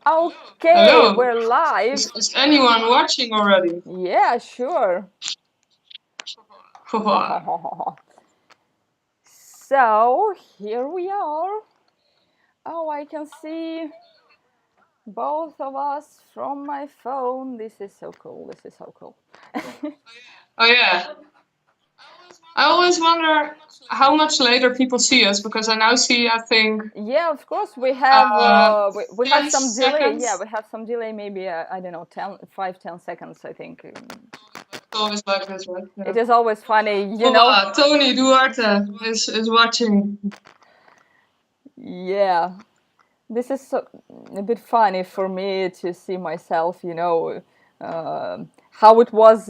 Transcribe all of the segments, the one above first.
Okay, Hello. we're live. Is anyone watching already? Yeah, sure. So, here we are. Oh, I can see both of us from my phone. This is so cool. This is so cool. Oh yeah. I always wonder how much later people see us because I now see, I think, Yeah, of course we have uh, we have 10 some delay. Yeah, seconds. we have some delay. Maybe I don't know, 5-10 seconds. I think It's always like this, right? it Yeah. is always funny, Tony Duarte is watching. Yeah, this is a bit funny for me to see myself. How it was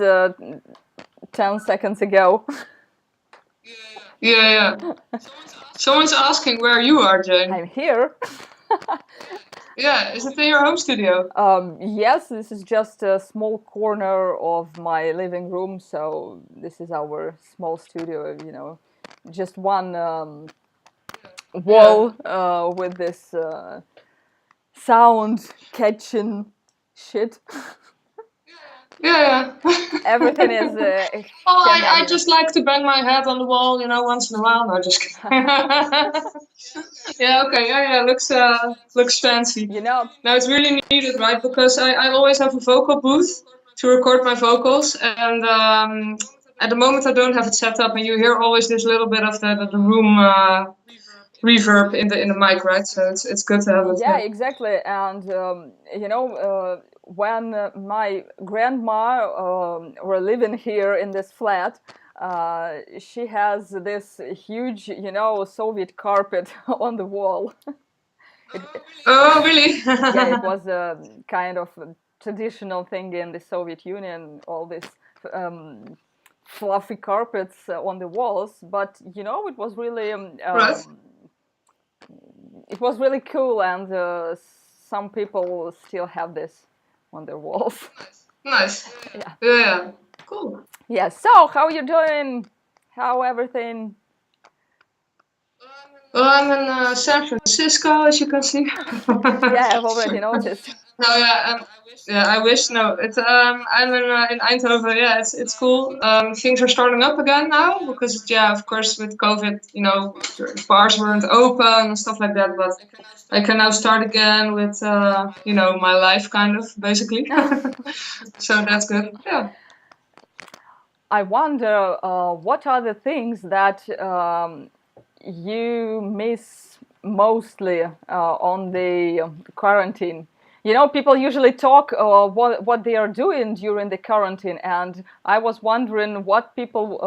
10 seconds ago. Yeah, yeah. Someone's asking where you are, Jane. I'm here. Yeah, is it in your home studio? Yes, this is just a small corner of my living room, so this is our small studio, just one Yeah. wall with this sound catching shit. Yeah, yeah. Everything is Oh, I handmade. just like to bang my head on the wall, once in a while. No, just kidding. Yeah, okay, yeah, looks fancy. you know, Now it's really needed, right? Because I always have a vocal booth to record my vocals, and at the moment I don't have it set up, and you hear always this little bit of the room reverb in the mic, right? So it's good to have it. yeah, Yeah. exactly. And when my grandma were living here in this flat, she has this huge, Soviet carpet on the wall. it, Oh, really? yeah, it was a kind of a traditional thing in the Soviet Union. All these um, fluffy carpets on the walls, but it was really Right. it was really cool, and some people still have this on their walls. Nice. Yeah. Yeah, yeah. Cool. Yeah. So, how you doing? How everything? Well, I'm in San Francisco, as you can see. Yeah, I've already noticed. No, yeah, yeah. I wish. No, it's I'm in Eindhoven. Yeah, it's cool. Things are starting up again now because yeah, of course, with COVID, bars weren't open and stuff like that. But I can now start again with my life kind of basically. So that's good. Yeah. I wonder what are the things that you miss mostly on the quarantine. People usually talk what they are doing during the quarantine, and I was wondering what people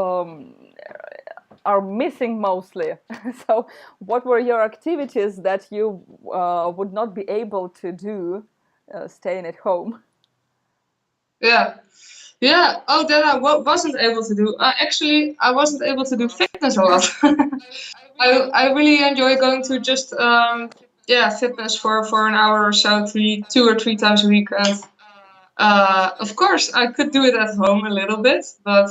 are missing mostly. So, what were your activities that you would not be able to do staying at home? Yeah. Yeah. Oh, that I wasn't able to do. Actually, I wasn't able to do fitness a lot. I really enjoy going to just fitness for an hour or so, 2 or 3 times a week, and of course I could do it at home a little bit, but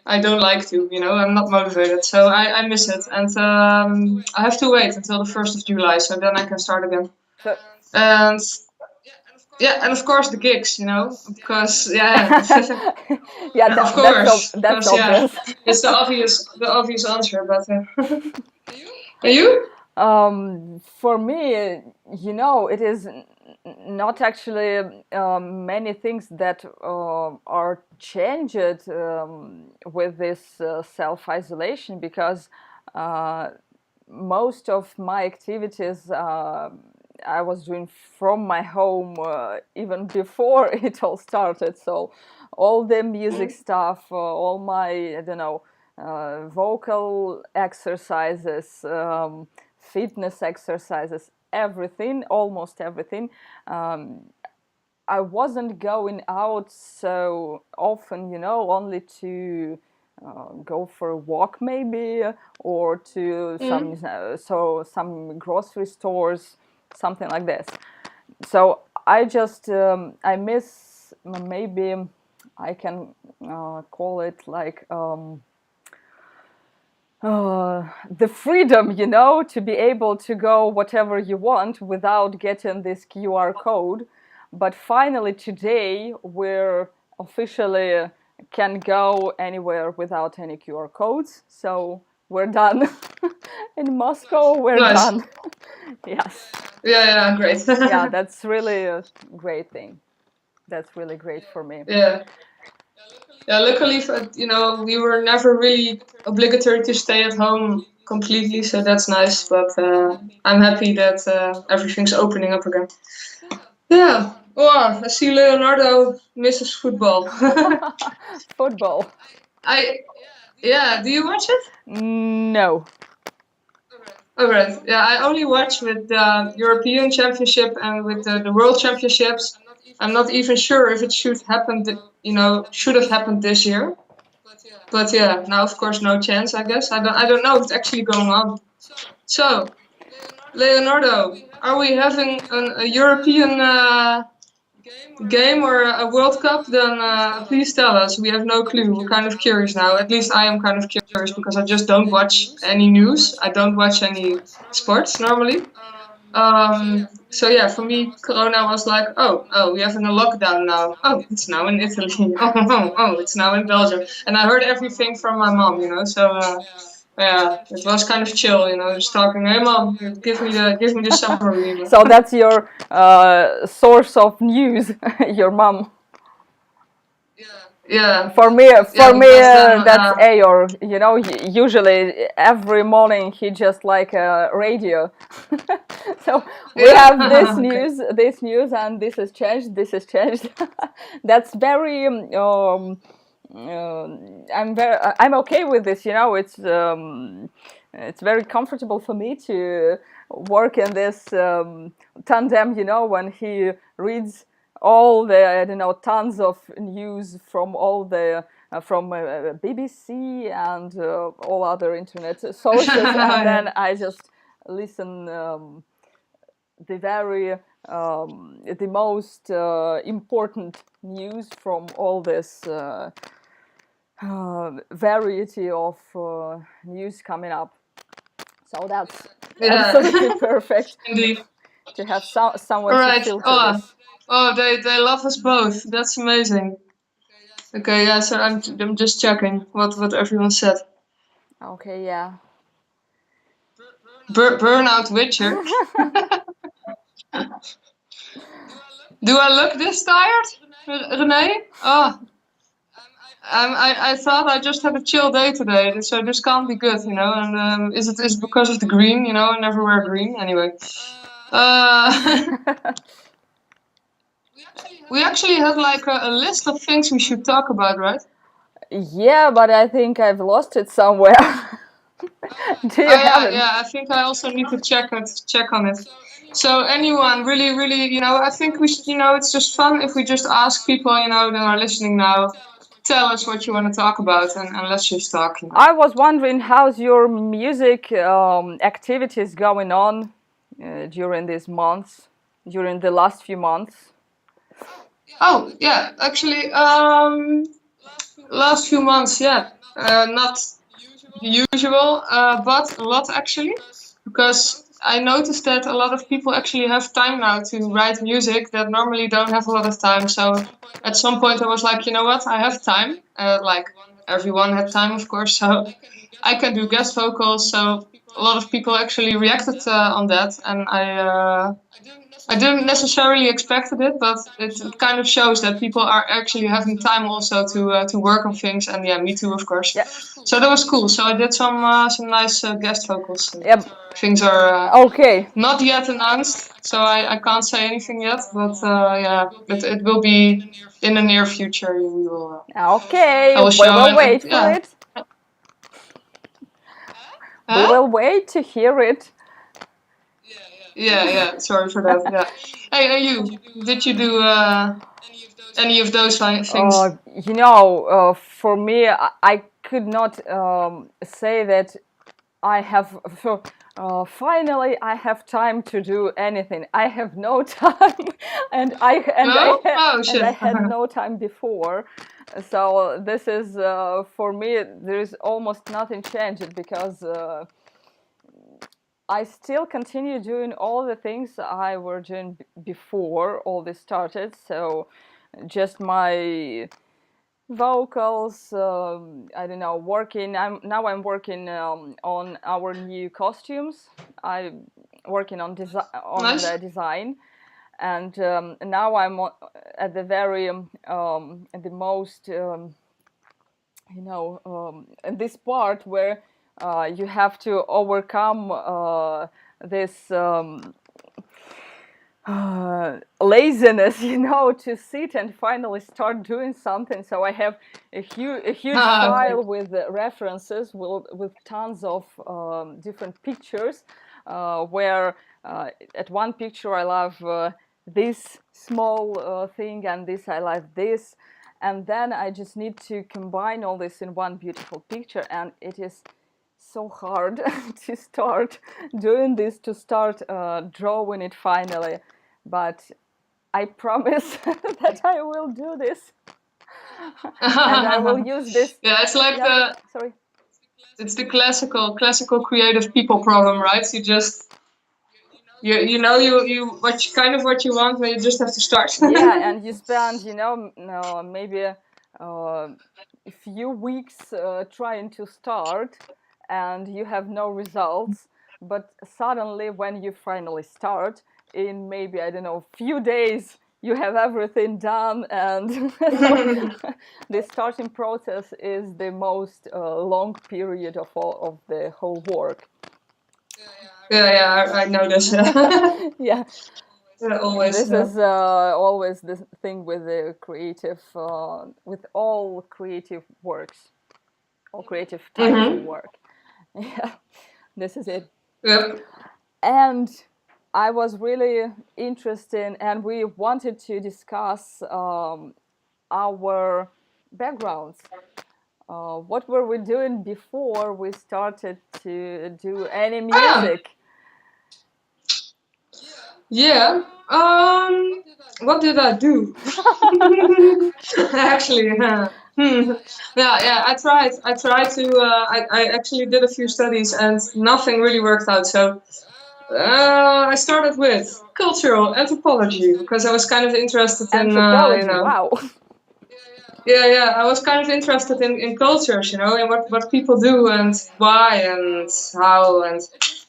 I don't like to. I'm not motivated, so I miss it, and I have to wait until the 1st of July, so then I can start again. So, And yeah, and of course the gigs, because yeah, yeah, of that's course, that's because yeah, obvious. it's the obvious answer. But and you? For me, it is not actually many things that are changed with this self-isolation, because uh, most of my activities I was doing from my home even before it all started. So all the music stuff, all my, I don't know, vocal exercises, fitness exercises, everything, almost everything. Um, I wasn't going out so often, only to go for a walk maybe, or to Mm. some grocery stores, something like this. So I just I miss, maybe I can call it like the freedom, you know, to be able to go whatever you want without getting this QR code. But finally today we're officially can go anywhere without any QR codes. So we're done. In Moscow, we're Nice. done. Yes. Yeah, great. Yeah, that's really a great thing. That's really great for me. Yeah. Yeah, luckily, we were never really obligatory to stay at home completely, so that's nice. But I'm happy that everything's opening up again. Yeah. Oh, I see Leonardo misses football. Football. Yeah. Do you watch it? No. Oh, right. Yeah, I only watch with the European Championship and with the World Championships. I'm not even sure if it should happen, should have happened this year. But yeah, now of course no chance, I guess. I don't know if it's actually going on. So, Leonardo, are we having a European game or a World Cup? Then please tell us. We have no clue. We're kind of curious now. At least I am kind of curious because I just don't watch any news. I don't watch any sports normally. So yeah, for me, Corona was like, oh, we have a lockdown now. Oh, it's now in Italy. Oh, it's now in Belgium. And I heard everything from my mom, So yeah, it was kind of chill, just talking. Hey, mom, give me the summary. So that's your source of news, your mom. Yeah. For me, then, that's Ayor. Usually every morning he just like a radio. So we have this news, and this has changed. This has changed. That's very. I'm okay with this. It's very comfortable for me to work in this tandem. When he reads all the tons of news from all the from BBC and all other internet sources, and then I just listen the very the most important news from all this variety of news coming up. So that's absolutely perfect. Indeed. To have someone to filter this. Oh, they love us both. That's amazing. Okay, yeah. So I'm just checking what everyone said. Okay, yeah. Burnout Witcher. Do I look this tired, Renee? Oh, I thought I just had a chill day today, so this can't be good, And is it because of the green? I never wear green anyway. We actually have like a list of things we should talk about, right? Yeah, but I think I've lost it somewhere. Do you have it? Yeah, I think I also need to check on it. So anyone really, I think we should, it's just fun if we just ask people, that are listening now, tell us what you want to talk about, and let's just talk. I was wondering, how's your music activities going on during these months, during the last few months? Oh, yeah, actually, last few months, yeah, not usual, but a lot actually, because I noticed that a lot of people actually have time now to write music that normally don't have a lot of time. So at some point I was like, you know what, I have time. Like everyone had time, of course, so I can do guest vocals. So a lot of people actually reacted on that, and I didn't necessarily expected it, but it kind of shows that people are actually having time also to work on things, and yeah, me too, of course. Yeah. So that was cool. So I did some nice guest vocals. Yep. Things are okay. Not yet announced, so I can't say anything yet. But yeah, it will be in the near future. We will. Okay. We will wait for it. We will wait to hear it. Yeah. Sorry for that. Yeah. Hey, and you? Did you do any of those things? For me, I could not say that I have. Finally, I have time to do anything. I have no time, and I had no time before. So this is for me. There is almost nothing changed because I still continue doing all the things I were doing before all this started. So just my vocals. I don't know. I'm working on our new costumes. I'm working on Nice. the design, and now I'm at the very at the most in this part where you have to overcome this laziness, to sit and finally start doing something. So I have a huge Okay. file with references, with tons of different pictures, where at one picture I love this small thing, and this I love this, and then I just need to combine all this in one beautiful picture, and it is so hard to start doing this, to start drawing it finally. But I promise that I will do this, and I will use this. Yeah, it's like Yeah, sorry. it's the classical creative people problem, right? You just you know you what you want, but you just have to start. Yeah, and you spend, maybe a few weeks trying to start, and you have no results. But suddenly, when you finally start, in maybe, I don't know, few days, you have everything done, and so the starting process is the most long period of all of the whole work. Yeah, I know this. Yeah. Yeah, always. This Yeah. is always the thing with the creative, with all creative works, all creative types of work. Yeah, this is it. Yep. And I was really interested, and we wanted to discuss our backgrounds. What were we doing before we started to do any Ah, music? yeah. What did I do? Actually, yeah. I tried to. I actually did a few studies, and nothing really worked out. So I started with cultural anthropology because I was kind of interested in, Anthropology, wow. yeah. I was kind of interested in cultures, and what people do and why and how, and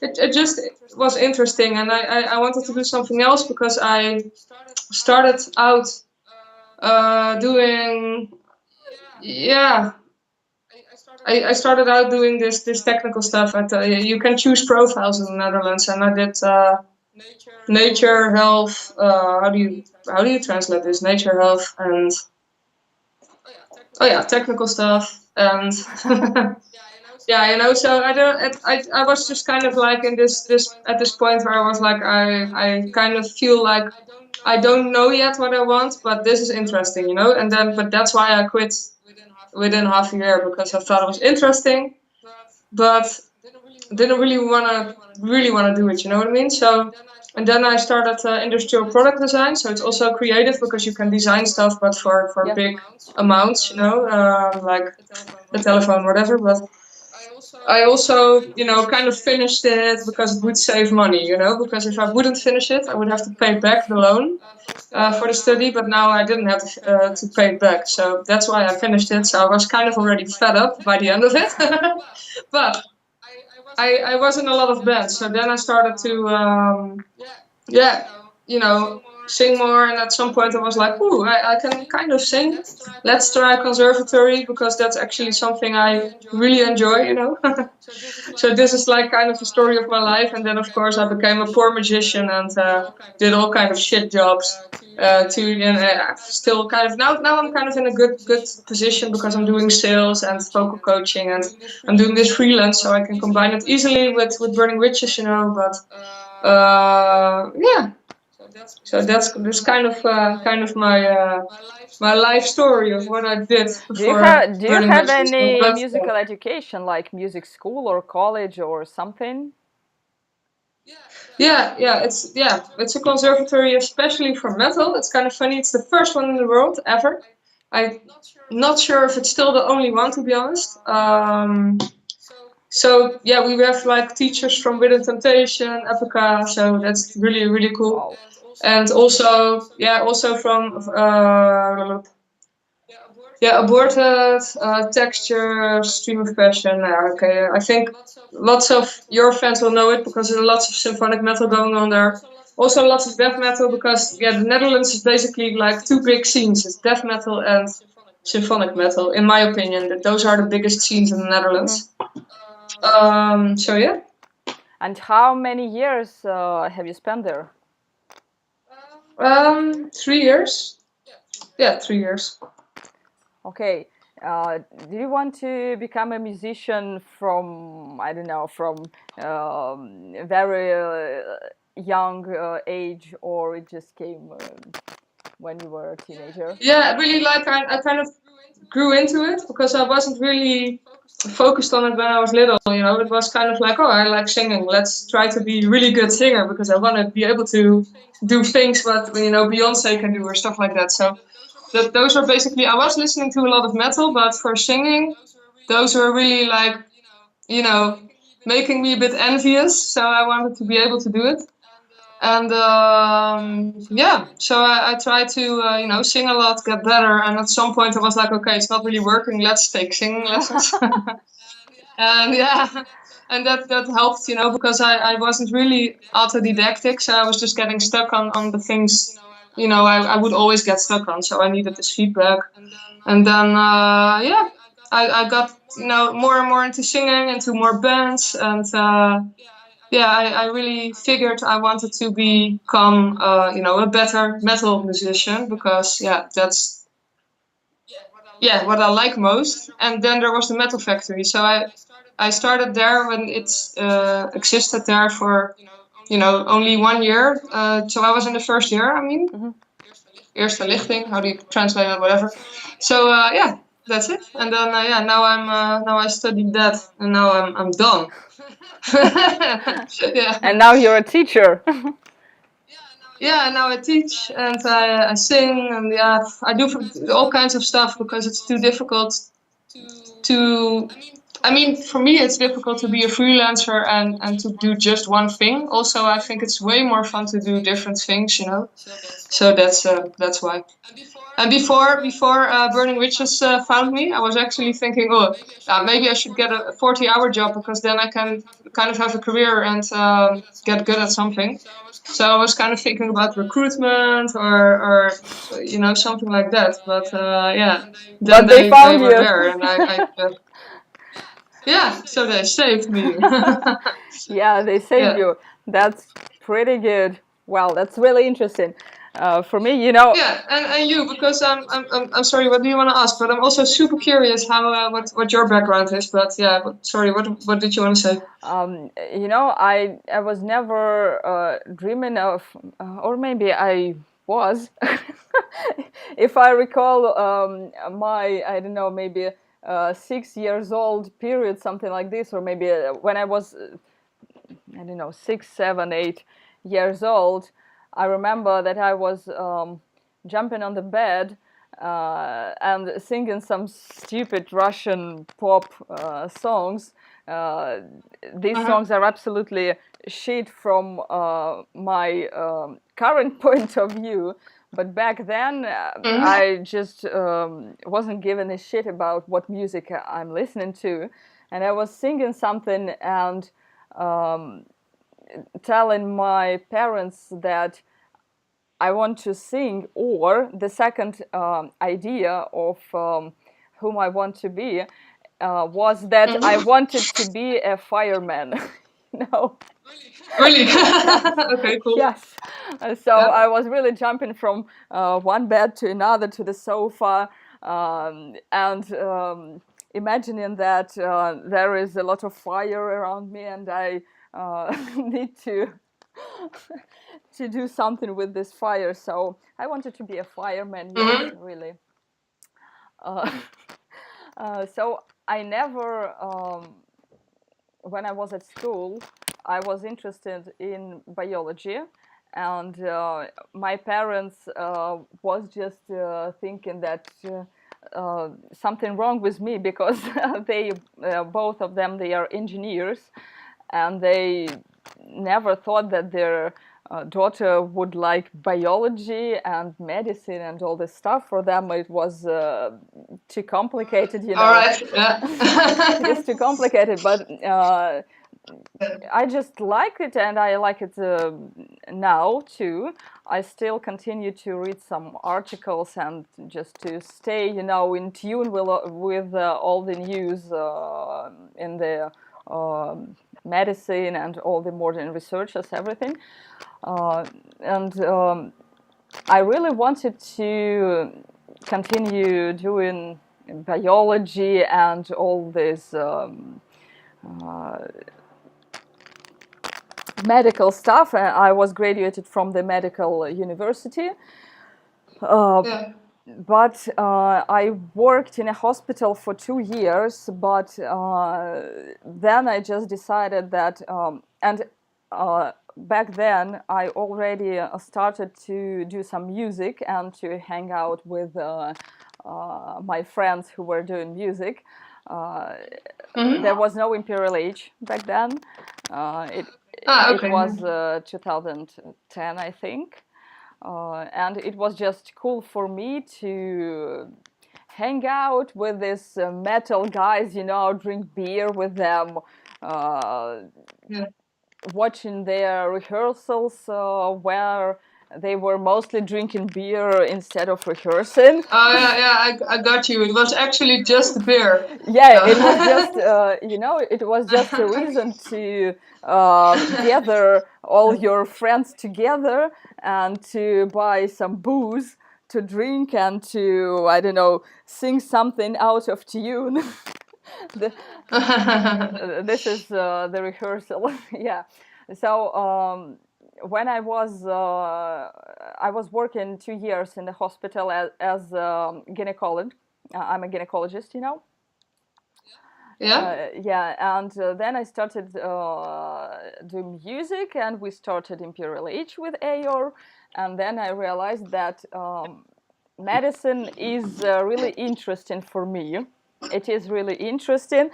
it just was interesting. And I wanted to do something else because I started out doing, yeah. I started out doing this technical stuff at you can choose profiles in the Netherlands, and I did nature, health. How do you translate this? Nature, health, and oh yeah, technical stuff. And yeah, so I don't. I was just kind of like in this at this point where I was like I kind of feel like I don't know yet what I want, but this is interesting, And then but that's why I quit within half a year because I thought it was interesting, but didn't really wanna do it. You know what I mean? So, and then I started industrial product design. So it's also creative because you can design stuff, but for Yeah. big amounts. Like the telephone, whatever. But I also, kind of finished it because it would save money. Because if I wouldn't finish it, I would have to pay back the loan for the study. But now I didn't have to pay it back, so that's why I finished it. So I was kind of already fed up by the end of it. But I was in a lot of bands, so then I started to, yeah, sing more. And at some point I was like, ooh, I can kind of sing. Let's try conservatory because that's actually something I really enjoy, So this is like kind of the story of my life. And then of course I became a poor magician and did all kind of shit jobs. Still kind of now I'm kind of in a good position because I'm doing sales and vocal coaching, and I'm doing this freelance, so I can combine it easily with Burning Witches, But yeah, so that's kind of my life story of what I did before Do you Burning have Witches. any musical education, like music school or college or something? Yeah, it's a conservatory, especially for metal. It's kind of funny. It's the first one in the world ever. I'm not sure if it's still the only one, to be honest. So yeah, we have like teachers from Within Temptation, Epica, so that's really really cool. Wow. And also from aborted, texture, stream of passion. Okay, I think lots of your fans will know it because there's lots of symphonic metal going on there. Also lots of death metal because the Netherlands is basically like two big scenes. It's death metal and symphonic metal, in my opinion. That those are the biggest scenes in the Netherlands. So yeah. And how many years have you spent there? 3 years. Yeah, 3 years. Okay. Do you want to become a musician from, I don't know, from very young age, or it just came when you were a teenager? Yeah, really, like I kind of grew into it because I wasn't really focused on it when I was little. You know, it was kind of like, oh, I like singing. Let's try to be a really good singer because I want to be able to do things what Beyonce can do or stuff like that. So those were basically. I was listening to a lot of metal, but for singing, those were really like making me a bit envious. So I wanted to be able to do it. And yeah, so I tried to sing a lot, get better, and at some point I was like, okay, it's not really working. Let's take singing lessons. And yeah, and that helped, because I wasn't really autodidactic, so I was just getting stuck on the things, I would always get stuck on. So I needed this feedback, and then yeah, I got more and more into singing, into more bands, and yeah, I really figured I wanted to become, a better metal musician because, yeah, that's what I like most. And then there was the Metal Factory, so I started there when it existed there for, only 1 year. So I was in the first year. I mean, Eerste Lichting. How do you translate it? Whatever. So yeah, that's it. And then yeah, now I studied that, and now I'm done. Yeah. And now you're a teacher. Yeah, now I teach and I sing, and yeah, I do all kinds of stuff because it's too difficult to. I mean, for me, it's difficult to be a freelancer and to do just one thing. Also, I think it's way more fun to do different things, So that's why. And before Burning Witches found me, I was actually thinking, oh, maybe I should get a 40-hour job because then I can kind of have a career and get good at something. So I was kind of thinking about recruitment or something like that. But yeah, then But they found were you. there, and yeah, so they saved me. Yeah, they saved you. That's pretty good. Wow, that's really interesting. For me, Yeah, and you, because I'm sorry, what do you want to ask? But I'm also super curious how what your background is. But yeah, sorry, what did you want to say? I was never dreaming of, or maybe I was, if I recall my, I don't know, maybe 6 years old period, something like this, or maybe when I was, I don't know, 6, 7, 8 years old. I remember that I was jumping on the bed and singing some stupid Russian pop songs. These songs are absolutely shit from my current point of view. But back then, I just wasn't giving a shit about what music I'm listening to. And I was singing something and telling my parents that I want to sing, or the second idea of whom I want to be was that I wanted to be a fireman. Really? Okay, cool. Yes. So I was really jumping from one bed to another to the sofa, and imagining that there is a lot of fire around me, and I need to do something with this fire. So I wanted to be a fireman. Yes, really. So I never, when I was at school, I was interested in biology, and my parents was just thinking that something wrong with me, because they both of them, they are engineers, and they never thought that their daughter would like biology and medicine and all this stuff. For them it was too complicated, you know. All right. Yeah. It is too complicated, but I just like it, and I like it now too. I still continue to read some articles and just to stay, you know, in tune with all the news in the medicine and all the modern researchers, everything. And I really wanted to continue doing biology and all this medical stuff. I was graduated from the medical university, Yeah. but I worked in a hospital for 2 years. But then I just decided that, and back then I already started to do some music and to hang out with my friends who were doing music. There was no Imperial Age back then. Okay. It was 2010, I think. And it was just cool for me to hang out with these metal guys, you know, drink beer with them, Yeah. watching their rehearsals where they were mostly drinking beer instead of rehearsing. Oh yeah, I got you. It was actually just beer. Yeah, it was just, you know, it was just a reason to gather all your friends together and to buy some booze to drink and to, I don't know, sing something out of tune. This is the rehearsal. Yeah. So when I was working 2 years in the hospital as a gynecologist. I'm a gynecologist, you know. Yeah. Yeah, and then I started doing music, and we started Imperial Age with Ayor, and then I realized that medicine is really interesting for me. It is really interesting.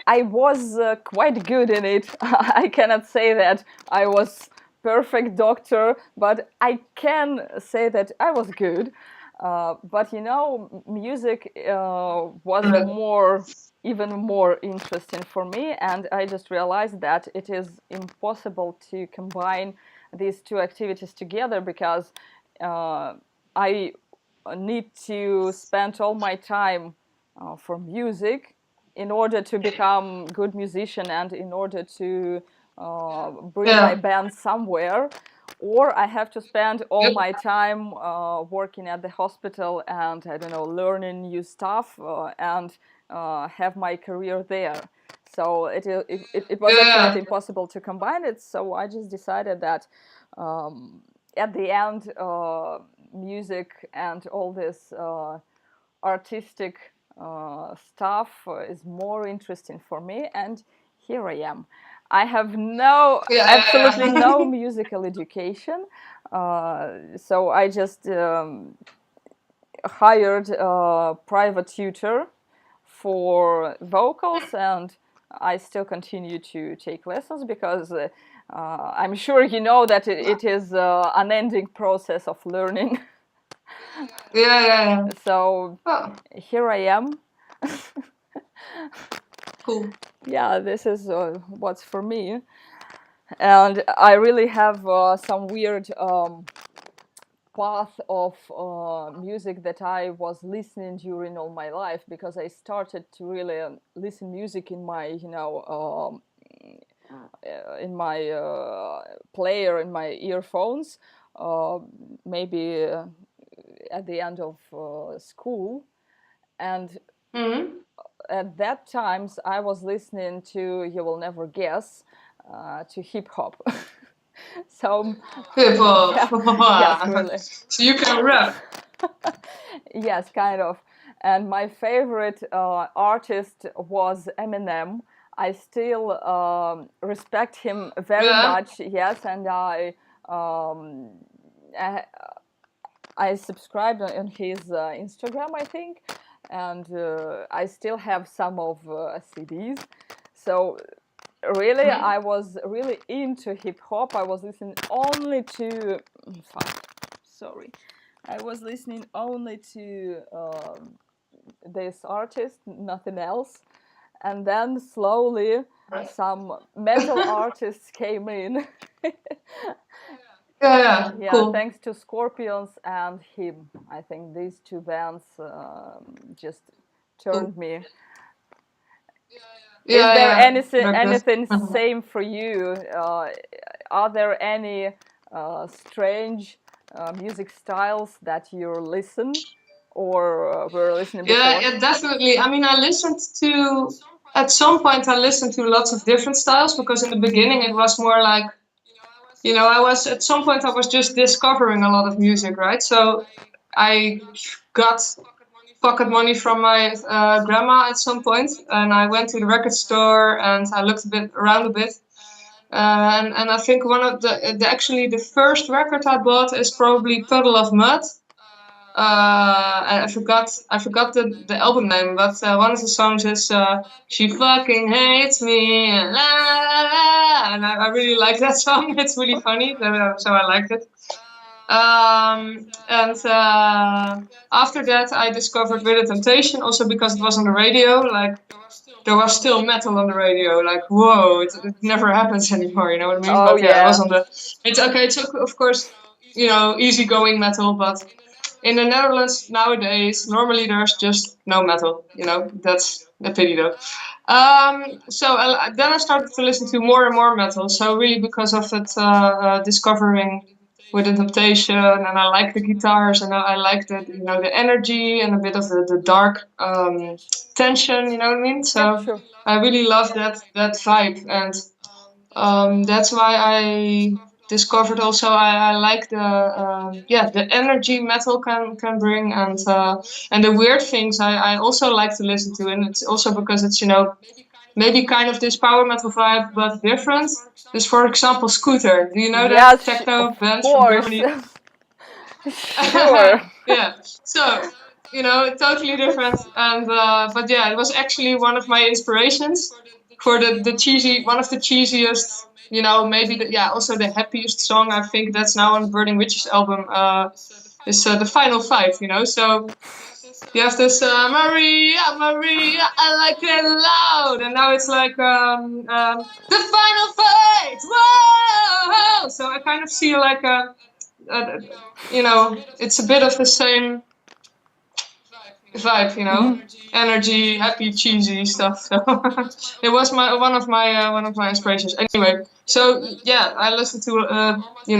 I was quite good in it. I cannot say that I was perfect doctor, but I can say that I was good. But you know, music was even more interesting for me, and I just realized that it is impossible to combine these two activities together, because I need to spend all my time for music in order to become good musician and in order to bring my band somewhere, or I have to spend all my time working at the hospital and, I don't know, learning new stuff and have my career there. So it was absolutely impossible to combine it. So I just decided that at the end, music and all this artistic stuff is more interesting for me, and here I am. I have absolutely no musical education, so I just hired a private tutor for vocals, and I still continue to take lessons, because I'm sure you know that it is an unending process of learning. Yeah. So here I am. Cool. Yeah, this is what's for me. And I really have some weird path of music that I was listening during all my life, because I started to really listen music in my, you know, in my player, in my earphones, maybe at the end of school. And at that times I was listening to, you will never guess, to hip hop. So hip hop. Yes, really. So you can rap. Yes, kind of. And my favorite artist was Eminem. I still respect him very much. Yes, and I subscribed on his Instagram, I think, and I still have some of CDs. So really, I was really into hip hop. I was listening only to. Sorry, I was listening only to this artist, nothing else. And then slowly, some metal artists came in. Yeah, Yeah, cool. thanks to Scorpions and him. I think these two bands just turned me. Is there anything same for you? Are there any strange music styles that you listen or were listening before? Yeah, definitely. I mean, at some point I listened to lots of different styles, because in the beginning it was more like, at some point I was just discovering a lot of music, right? So I got pocket money from my grandma at some point, and I went to the record store and I looked around a bit. And I think one of the first record I bought is probably Puddle of Mud. I forgot the album name, but one of the songs is "She Fucking Hates Me," and la la la, and I really like that song. It's really funny, so I liked it. And after that, I discovered With a Temptation, also because it was on the radio. Like, there was still metal on the radio. Like, whoa, it never happens anymore. You know what I mean? Oh, but yeah, yeah. it was on the. It's okay. It's of course, easygoing metal, but in the Netherlands nowadays, normally there's just no metal. That's a pity though. So then I started to listen to more and more metal. So really, because of it, discovering With a Temptation, and I like the guitars, and I like the energy and a bit of the dark tension. You know what I mean? So Yeah, sure. I really love that vibe, and that's why I discovered also I like the energy metal can bring, and the weird things I also like to listen to, and it's also because it's maybe kind of this power metal vibe but different. Is, for example, Scooter. Do you know that Yes, techno of band from course. Germany? Sure. Yeah. So totally different, and but yeah, it was actually one of my inspirations for the cheesy, one of the cheesiest, maybe also the happiest song. I think that's now on Burning Witches album. Is the Final Fight. So you have this Maria, Maria, I like it loud, and now it's like the final fight. Whoa! So I kind of see like it's a bit of the same vibe, energy, happy, cheesy stuff. So it was one of my inspirations. Anyway, so yeah, I listen to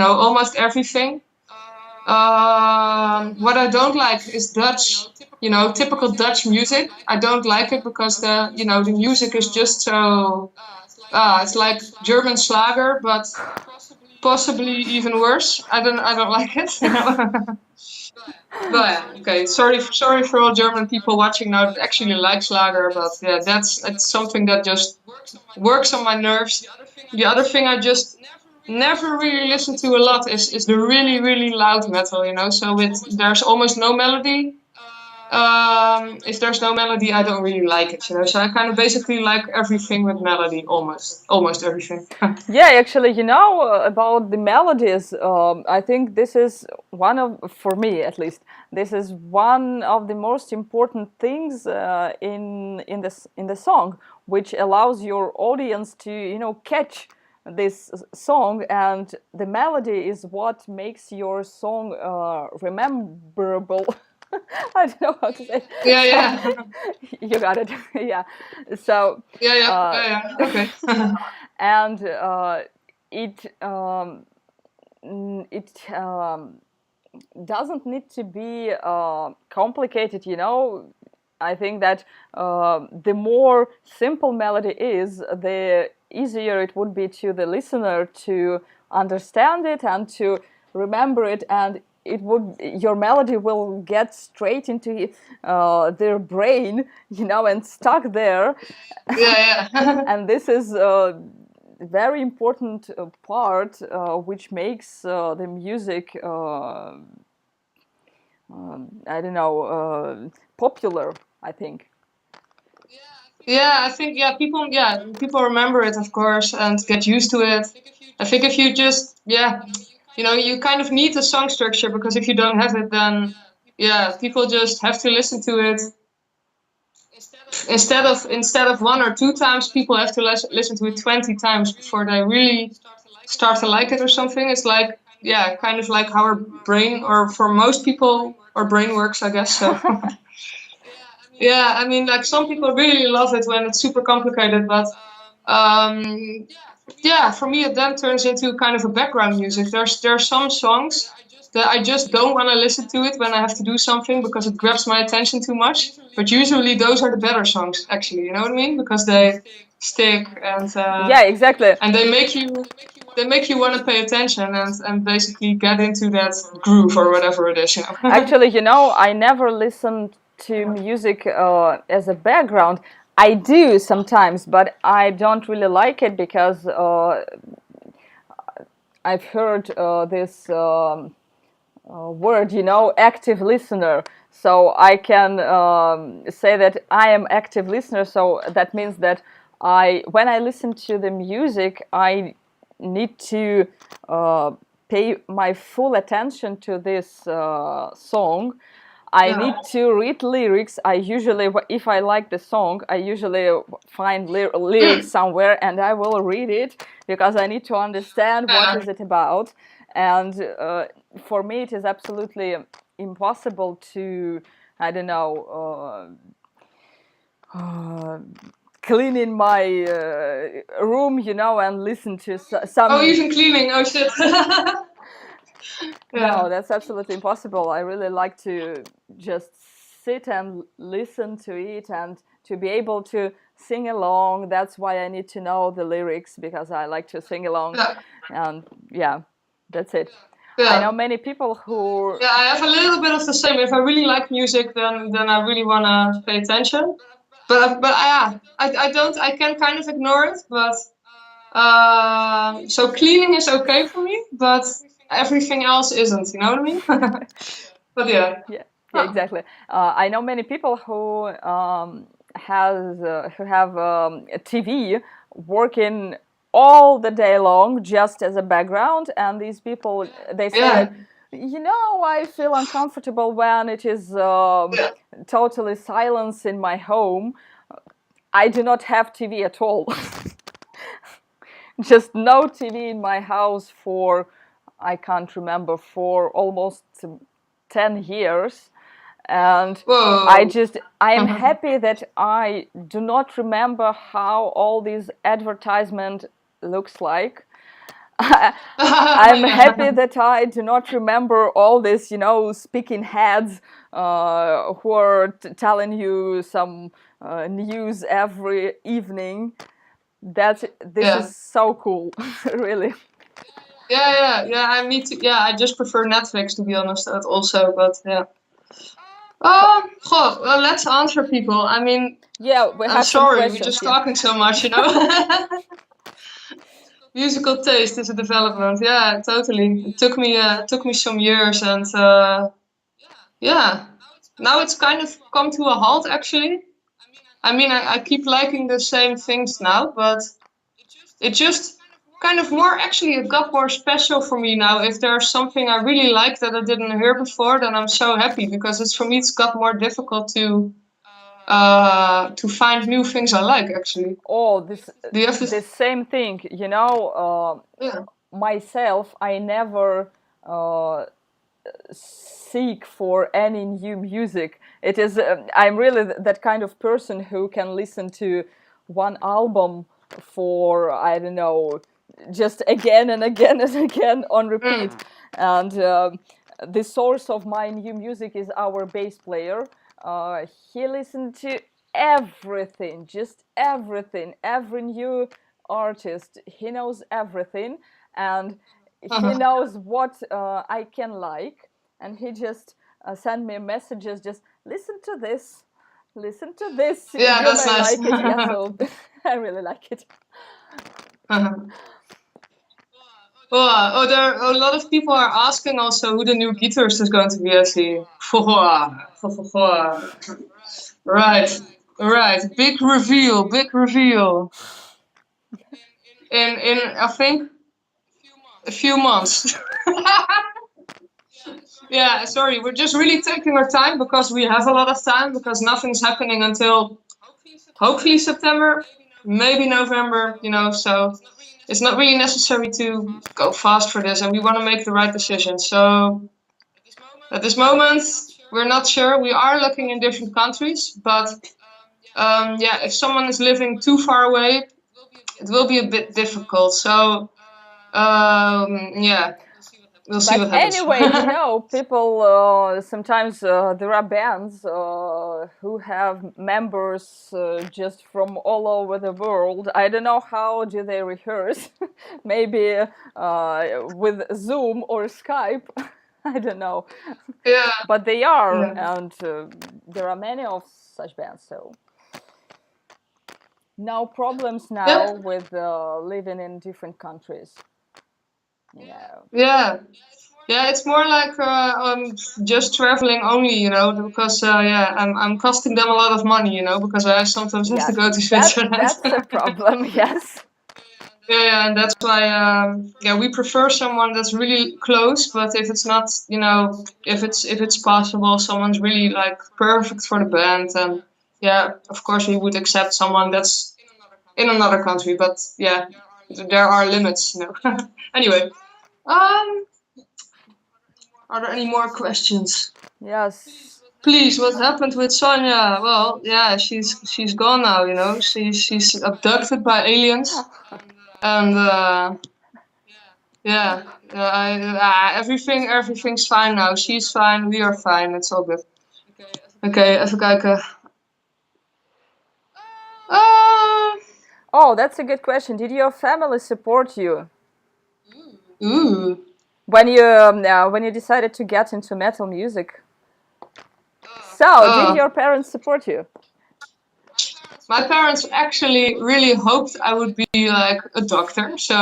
almost everything. What I don't like is Dutch, typical Dutch music. I don't like it because the music is just so. It's like German Schlager, but possibly even worse. I don't like it. But yeah, okay. Sorry for all German people watching now that actually like Schlager, but yeah, it's something that just works on my nerves. The other thing I just never really listen to a lot is the really, really loud metal. So there's almost no melody. If there's no melody, I don't really like it. So I kind of basically like everything with melody, almost everything. Yeah, actually, about the melodies, I think this is for me at least, this is one of the most important things in the song, which allows your audience to catch this song, and the melody is what makes your song rememberable. I don't know how to say. Yeah. You got it. Yeah. So. Yeah. Okay. And it doesn't need to be complicated. I think that the more simple melody is, the easier it would be to the listener to understand it and to remember it, and your melody will get straight into their brain, and stuck there. Yeah. And this is a very important part which makes the music I don't know, popular, I think. Yeah, I think people remember it, of course, and get used to it. I think if you just you kind of need a song structure, because if you don't have it, then people just have to listen to it instead of one or two times. People have to listen to it 20 times before they really start to like it or something. It's like kind of like how our brain, or for most people, our brain works, I guess. So. Yeah, I mean, like some people really love it when it's super complicated, but um, for me it then turns into kind of a background music. There are some songs that I just don't want to listen to it when I have to do something because it grabs my attention too much. But usually those are the better songs, actually. You know what I mean? Because they stick, Yeah, exactly. and they make you want to pay attention and basically get into that groove or whatever it is. Actually, I never listened to music as a background. I do sometimes, but I don't really like it because I've heard this word, active listener. So I can say that I am active listener. So that means that when I listen to the music, I need to pay my full attention to this song. I need to read lyrics. I usually, if I like the song, I usually find lyrics somewhere and I will read it because I need to understand what is it about. And for me, it is absolutely impossible to, I don't know, clean in my room, and listen to some. Oh, even cleaning! Oh shit! No, that's absolutely impossible. I really like to just sit and listen to it and to be able to sing along. That's why I need to know the lyrics, because I like to sing along. And that's it. I know many people who... Yeah, I have a little bit of the same. If I really like music, then I really want to pay attention. But I don't. I can kind of ignore it. But so cleaning is okay for me, but everything else isn't. You know what I mean? But yeah, exactly. I know many people who have a TV working all the day long just as a background, and these people, they say, I feel uncomfortable when it is totally silence in my home. I do not have TV at all. Just no TV in my house for, I can't remember, for almost 10 years. And I am happy that I do not remember how all this advertisement looks like. I'm happy that I do not remember all this, speaking heads who are telling you some news every evening. This is so cool, really. Yeah. I need to. Yeah, I just prefer Netflix, to be honest. Also, but yeah. Well, let's answer people. I mean, I'm sorry, we're just talking so much, Musical taste is a development. Yeah, totally. It took me some years, and now it's kind of come to a halt. Actually, I mean, I keep liking the same things now, but it just kind of it got more special for me now. If there's something I really like that I didn't hear before, then I'm so happy, because it's got more difficult to find new things I like, actually. Oh, the same thing, myself, I never seek for any new music. It is I'm really that kind of person who can listen to one album for, I don't know, just again and again and again on repeat. And the source of my new music is our bass player. He listened to everything, just everything, every new artist. He knows everything, and he knows what I can like, and he just sent me messages, just listen to this. Yeah, that's nice. Like it. Yeah, so I really like it. There are a lot of people are asking also who the new guitarist is going to be. I see. Right, right. Big reveal, big reveal. In I think a few months. Yeah, sorry, we're just really taking our time because we have a lot of time because nothing's happening until hopefully September, maybe November, so it's not really necessary to go fast for this and we want to make the right decision. So at this moment, we're not sure. We are looking in different countries, but if someone is living too far away, it will be a bit difficult. So we'll see what But happens. anyway, people sometimes there are bands who have members just from all over the world. I don't know how do they rehearse. Maybe with Zoom or Skype. I don't know. Yeah. But they are, and there are many of such bands. So no problems now with living in different countries. Yeah. Yeah, it's more like just traveling only, because I'm costing them a lot of money, because I sometimes have to go to Switzerland. That's a problem, yes. Yeah, and that's why we prefer someone that's really close. But if it's not, if it's possible, someone's really like perfect for the band, and of course we would accept someone that's in another country. But there are limits, Anyway, are there any more questions? Yes. Please, what happened with Sonia? Well, she's gone now. She's abducted by aliens, and everything's fine now. She's fine. We are fine. It's all good. Okay, even kijken. Oh, that's a good question. Did your family support you? Ooh. When you decided to get into metal music? So, did your parents support you? My parents actually really hoped I would be like a doctor. So.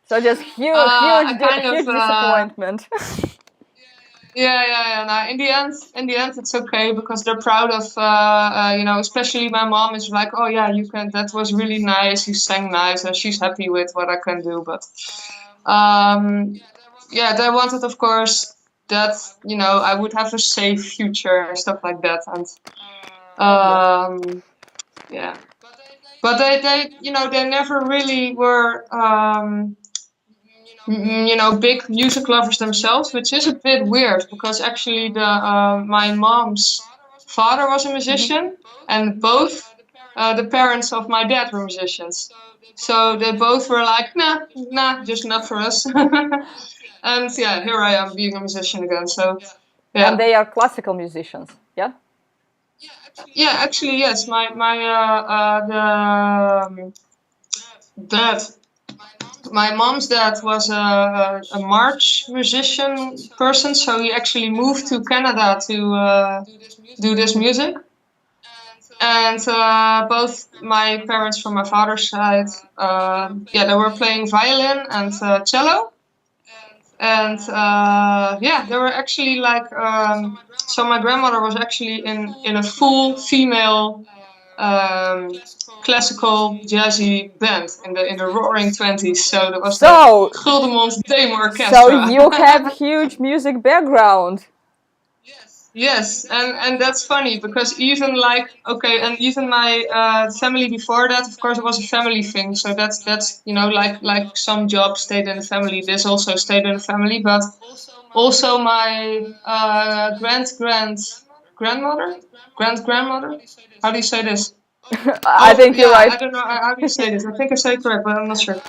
So just huge disappointment. Yeah. Now, in the end, it's okay because they're proud of, especially my mom is like, oh yeah, you can. That was really nice. You sang nice, and she's happy with what I can do. But, they wanted, of course, that I would have a safe future and stuff like that, and But they never really were. Big music lovers themselves, which is a bit weird because actually my mom's father was a musician, and both the parents of my dad were musicians. So they both were like, nah, just not for us. And here I am being a musician again. So and they are classical musicians, yeah. Yeah, actually, yes. My mom's dad was a march musician person, so he actually moved to Canada to do this music. And both my parents from my father's side, they were playing violin and cello. And they were actually like, so my grandmother was actually in a full female classical jazzy band in the Roaring 20s. So there was the Guldemond Dame Orchestra. So you have huge music background. Yes, and that's funny because even my family before that, of course, it was a family thing. So that's like some jobs stayed in the family. This also stayed in the family, but also my grandmother. How do you say this? I think you're right. I don't know how do you say this. I think I say it correct, but I'm not sure.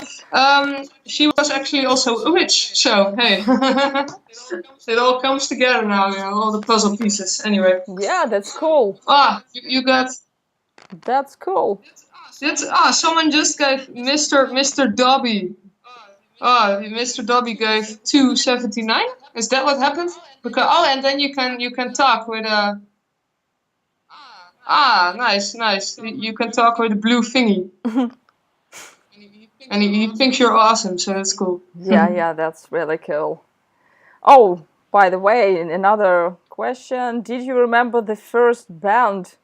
She was actually also a witch, so hey, it all comes together now, all the puzzle pieces. Anyway. Yeah, that's cool. You got. That's cool. Someone just gave Mr. Dobby. Mr. Dobby gave 2.79. Is that what happened? Because and then you can talk with a. Nice. You can talk with a blue thingy. and he thinks you're awesome, so that's cool. Yeah, that's really cool. Oh, by the way, another question. Did you remember the first band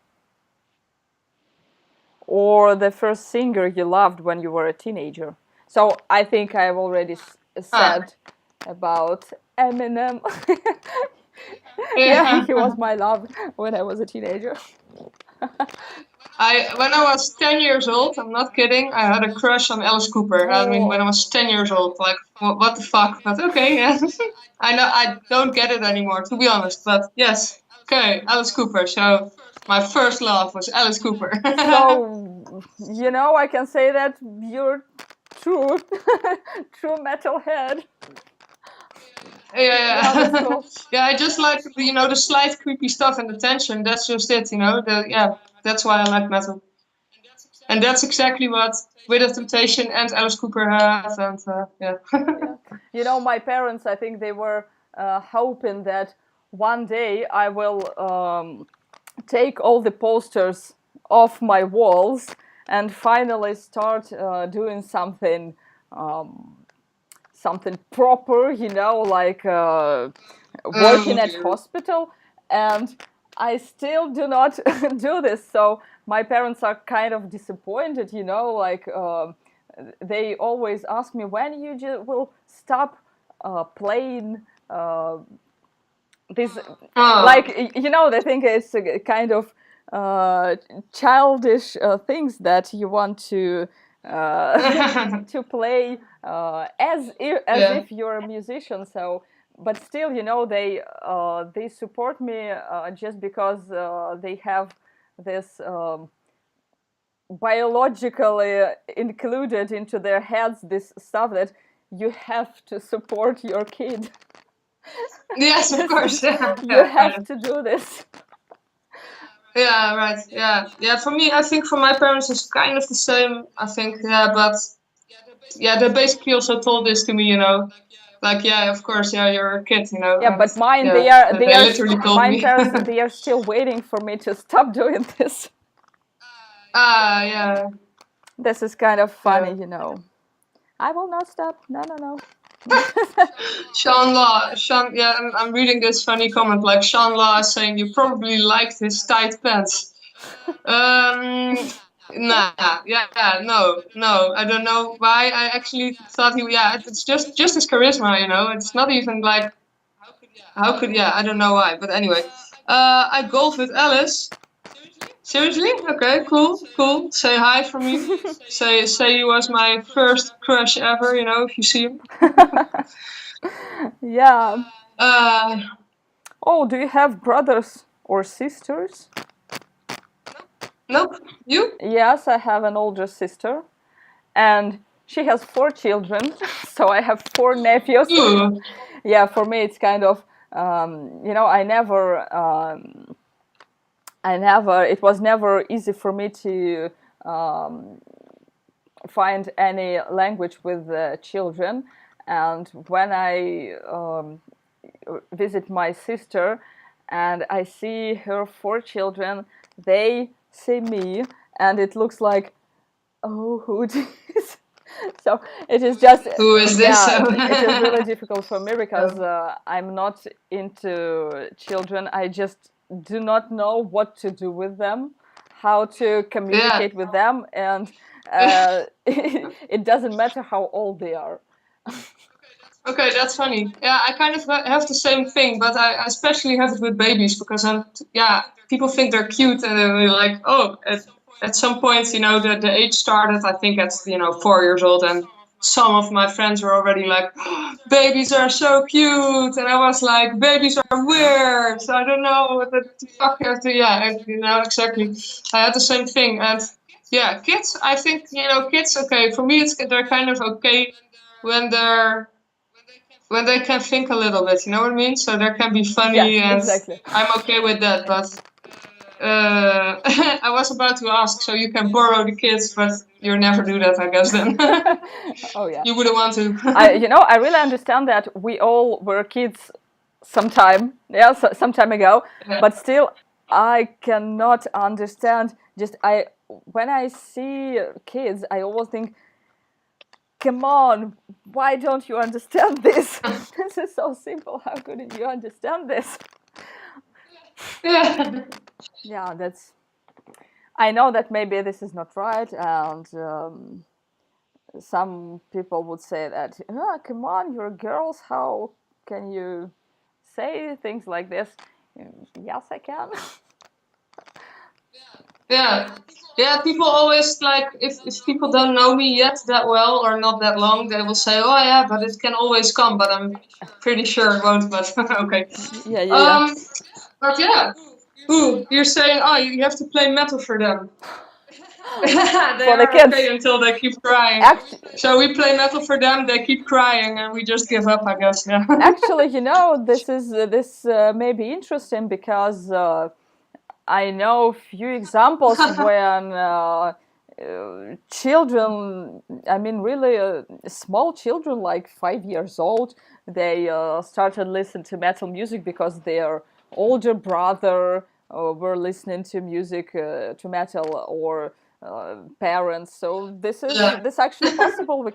or the first singer you loved when you were a teenager? So I think I've already said about Eminem. Yeah, he was my love when I was a teenager. When I was 10 years old, I'm not kidding, I had a crush on Alice Cooper. I mean, when I was 10 years old, like, what the fuck? But okay, yeah. I know I don't get it anymore, to be honest, but yes. Okay, Alice Cooper. So my first love was Alice Cooper. So, I can say that you're true, true metalhead. Yeah. That's cool. Yeah, I just like, the slight creepy stuff and the tension. That's just it, that's why I like metal. And that's exactly what With of Temptation and Alice Cooper have, and yeah. My parents, I think they were hoping that one day I will take all the posters off my walls and finally start doing something proper, like working at hospital, and I still do not do this. So my parents are kind of disappointed, like they always ask me when you will stop playing this, like, they think it's a kind of childish things that you want to to play as if you're a musician. So, but still, they support me just because they have this biologically included into their heads this stuff that you have to support your kid. Yes, of course. You have to do this. Yeah, right. Yeah. For me, I think for my parents it's kind of the same. I think, but yeah, they basically also told this to me, like, yeah, of course, yeah, you're a kid, Yeah, but mine, yeah, they are literally told my me. parents, they are still waiting for me to stop doing this. Yeah. This is kind of funny, I will not stop. No. Sean, yeah, I'm reading this funny comment, like Sean Law is saying you probably liked his tight pants. Nah, yeah, no, I don't know why. I actually thought it's just his charisma, It's not even like, I don't know why, but anyway. I golf with Alice. Seriously? Okay, cool. Say hi for me. say he was my first crush ever, if you see him. Yeah. Oh, do you have brothers or sisters? Nope. You? Yes, I have an older sister, and she has 4 children, so I have 4 nephews. Ooh. Yeah, for me it's kind of, it was never easy for me to find any language with children. And when I visit my sister and I see her 4 children, they see me, and it looks like, oh, who is? So it is just, who is this? Yeah, it is really difficult for me because I'm not into children. I just do not know what to do with them, how to communicate with them, and it doesn't matter how old they are. Okay, that's funny. Yeah, I kind of have the same thing, but I especially have it with babies because people think they're cute and they're like, oh, at some point, the age started, I think at 4 years old, and some of my friends were already like, oh, babies are so cute, and I was like, babies are weird. So I don't know what the fuck you have to. Yeah, exactly. I had the same thing, and yeah, kids. I think kids. Okay, for me, they're kind of okay when they can think a little bit, you know what I mean? So there can be funny, yes, and exactly. I'm okay with that. But I was about to ask, so you can borrow the kids, but you never do that, I guess. Then. Oh yeah. You wouldn't want to. I really understand that we all were kids some time ago, Yeah. but still, I cannot understand. When I see kids, I always think, come on, why don't you understand this? This is so simple. How couldn't you understand this? Yeah. Yeah, I know that maybe this is not right, and some people would say that, oh, come on, you're girls, how can you say things like this? Yes, I can. Yeah. Yeah, people always like, if people don't know me yet that well or not that long, they will say, oh yeah, but it can always come, but I'm pretty sure it won't, but okay. Yeah. But yeah. Ooh, you're saying, oh, you have to play metal for them. They For the are kids. okay until they keep crying. So we play metal for them, they keep crying, and we just give up, I guess. Yeah. Actually, this may be interesting because I know a few examples when children, I mean, really small children, like 5 years old, they started listening to metal music because their older brother were listening to music, to metal, or parents. So this actually possible.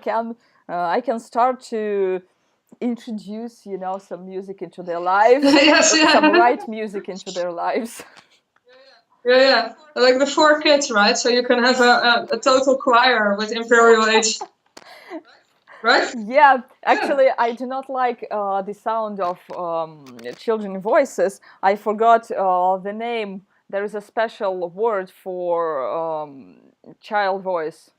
I can start to introduce, some music into their lives, Yes, yeah. some right music into their lives. Yeah. Like the 4 kids, right? So you can have a total choir with Imperial Age. Right? Yeah, actually, I do not like the sound of children's voices. I forgot the name. There is a special word for child voice.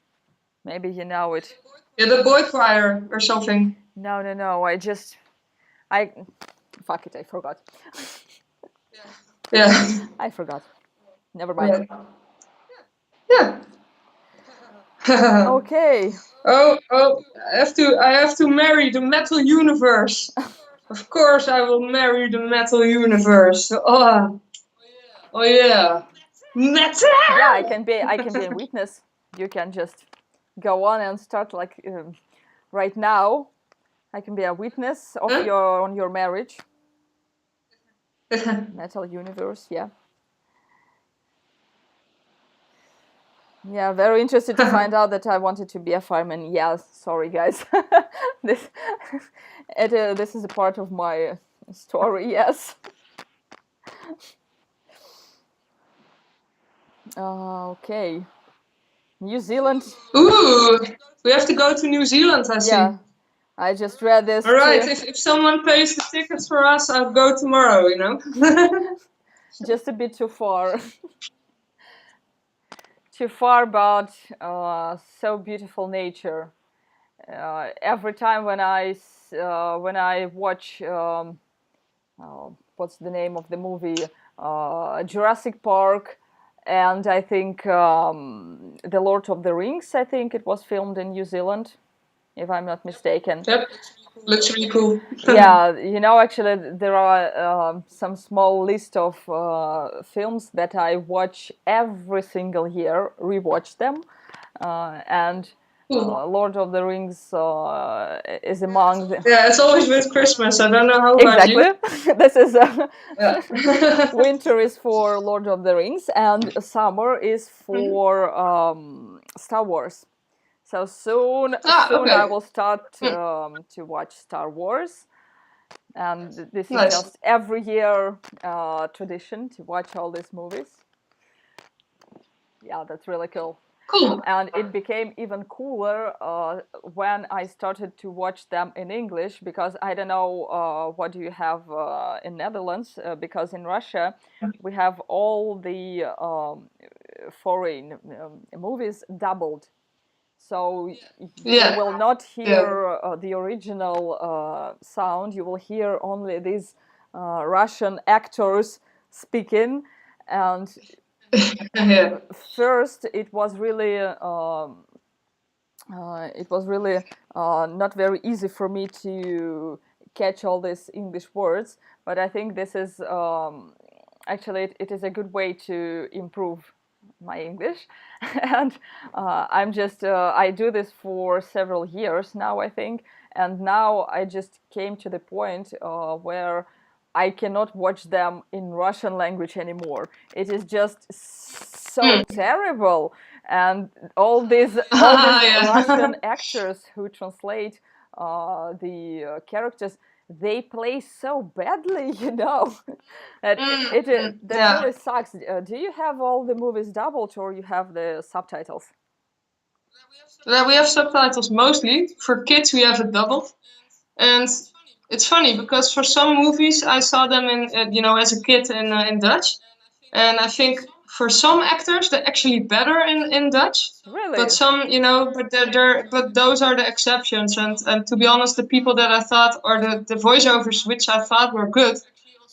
Maybe you know it. Yeah, the boy choir or something. No. Fuck it, I forgot. Yeah. I forgot. Never mind. Yeah. Okay. Oh, I have to marry the metal universe. Of course I will marry the metal universe. Oh yeah. Metal! Yeah, I can be a witness. You can just go on and start like right now. I can be a witness of your marriage. Metal universe, yeah. Yeah, very interested to find out that I wanted to be a fireman. Yeah, sorry guys. this is a part of my story, yes. Okay. New Zealand. Ooh, we have to go to New Zealand, I see. Yeah, I just read this. All right, if someone pays the tickets for us, I'll go tomorrow, Just a bit too far. Too far, but so beautiful nature. Every time when I watch what's the name of the movie, Jurassic Park, and I think The Lord of the Rings, I think it was filmed in New Zealand, if I'm not mistaken. Yep, looks really cool. Yeah, actually there are some small list of films that I watch every single year, rewatch them, and Lord of the Rings is among the... Yeah, it's always with Christmas. I don't know how about you. Exactly. This is winter is for Lord of the Rings, and summer is for Star Wars. So soon Okay. I will start to watch Star Wars, and this is just every year tradition to watch all these movies. Yeah, that's really cool. Cool. And it became even cooler when I started to watch them in English, because I don't know what do you have in Netherlands, because in Russia we have all the foreign movies doubled. So you will not hear the original sound. You will hear only these Russian actors speaking. And first, it was really not very easy for me to catch all these English words. But I think this is actually it is a good way to improve my English. And I do this for several years now, I think, and now I just came to the point where I cannot watch them in Russian language anymore. It is just so terrible, and all these Yeah. Russian actors who translate the characters, they play so badly, you know. That that Yeah. really sucks. Do you have all the movies doubled, or you have the subtitles? Yeah, we have subtitles mostly. For kids, we have it doubled. And it's funny because for some movies, I saw them as a kid in Dutch. And I think for some actors, they're actually better in Dutch. But Really? some, but those are the exceptions. And to be honest, the people that I thought, or the voiceovers which I thought were good,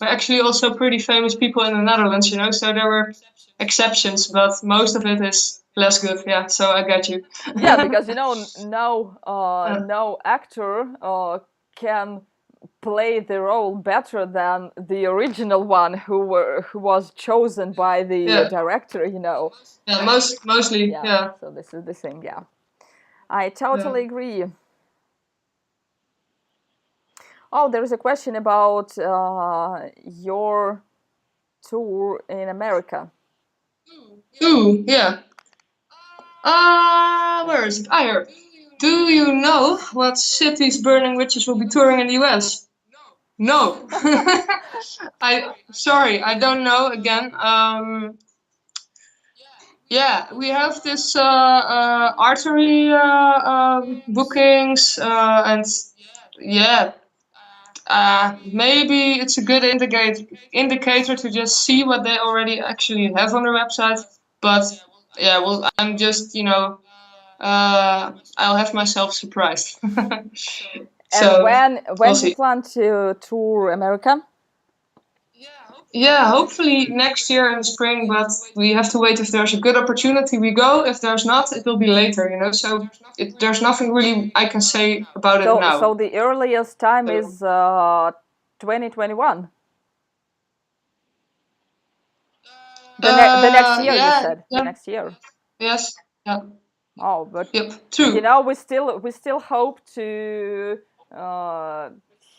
were actually also pretty famous people in the Netherlands, So there were exceptions, but most of it is less good. Yeah, so I get you. Yeah, because no Yeah. no actor can play the role better than the original one who was chosen by the Yeah, director. yeah, mostly, Yeah. yeah, So this is the thing. Yeah, I yeah. totally agree. Oh, there is a question about your tour in America. Ooh, yeah. Where is it? Here. Do you know what cities Burning Witches will be touring in the US? No. Sorry, I don't know again. Yeah, we have this artery bookings, and yeah, maybe it's a good indicator to just see what they already actually have on their website. But yeah, well, I'm just I'll have myself surprised. And So we'll when you see. plan to tour America? Yeah, hopefully next year in the spring, but we have to wait. If there's a good opportunity, we go. If there's not, it will be later, So there's nothing really I can say about it So now. the earliest time So, is 2021. The next year, you yeah, said. The yeah, next year. yes, yeah, Oh, but yep, true. we still hope to uh,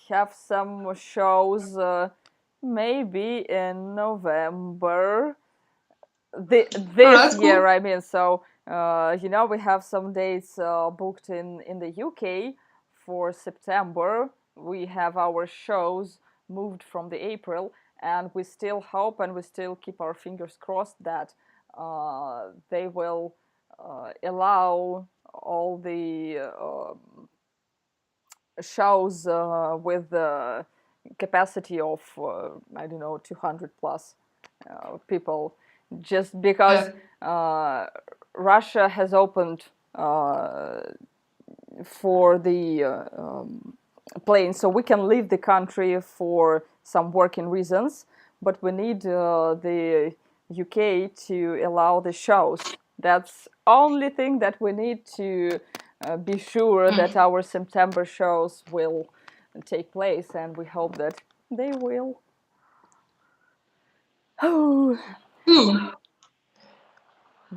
have some shows maybe in November. All This right, year, cool. I mean. So we have some dates booked in the UK for September. We have our shows moved from the April, and we still hope and we still keep our fingers crossed that they will allow all the shows with the capacity of I don't know 200 plus people, just because Yeah, Russia has opened for the plane, so we can leave the country for some working reasons, but we need the UK to allow the shows. That's only thing that we need to be sure that our September shows will take place, and we hope that they will. Oh, ooh,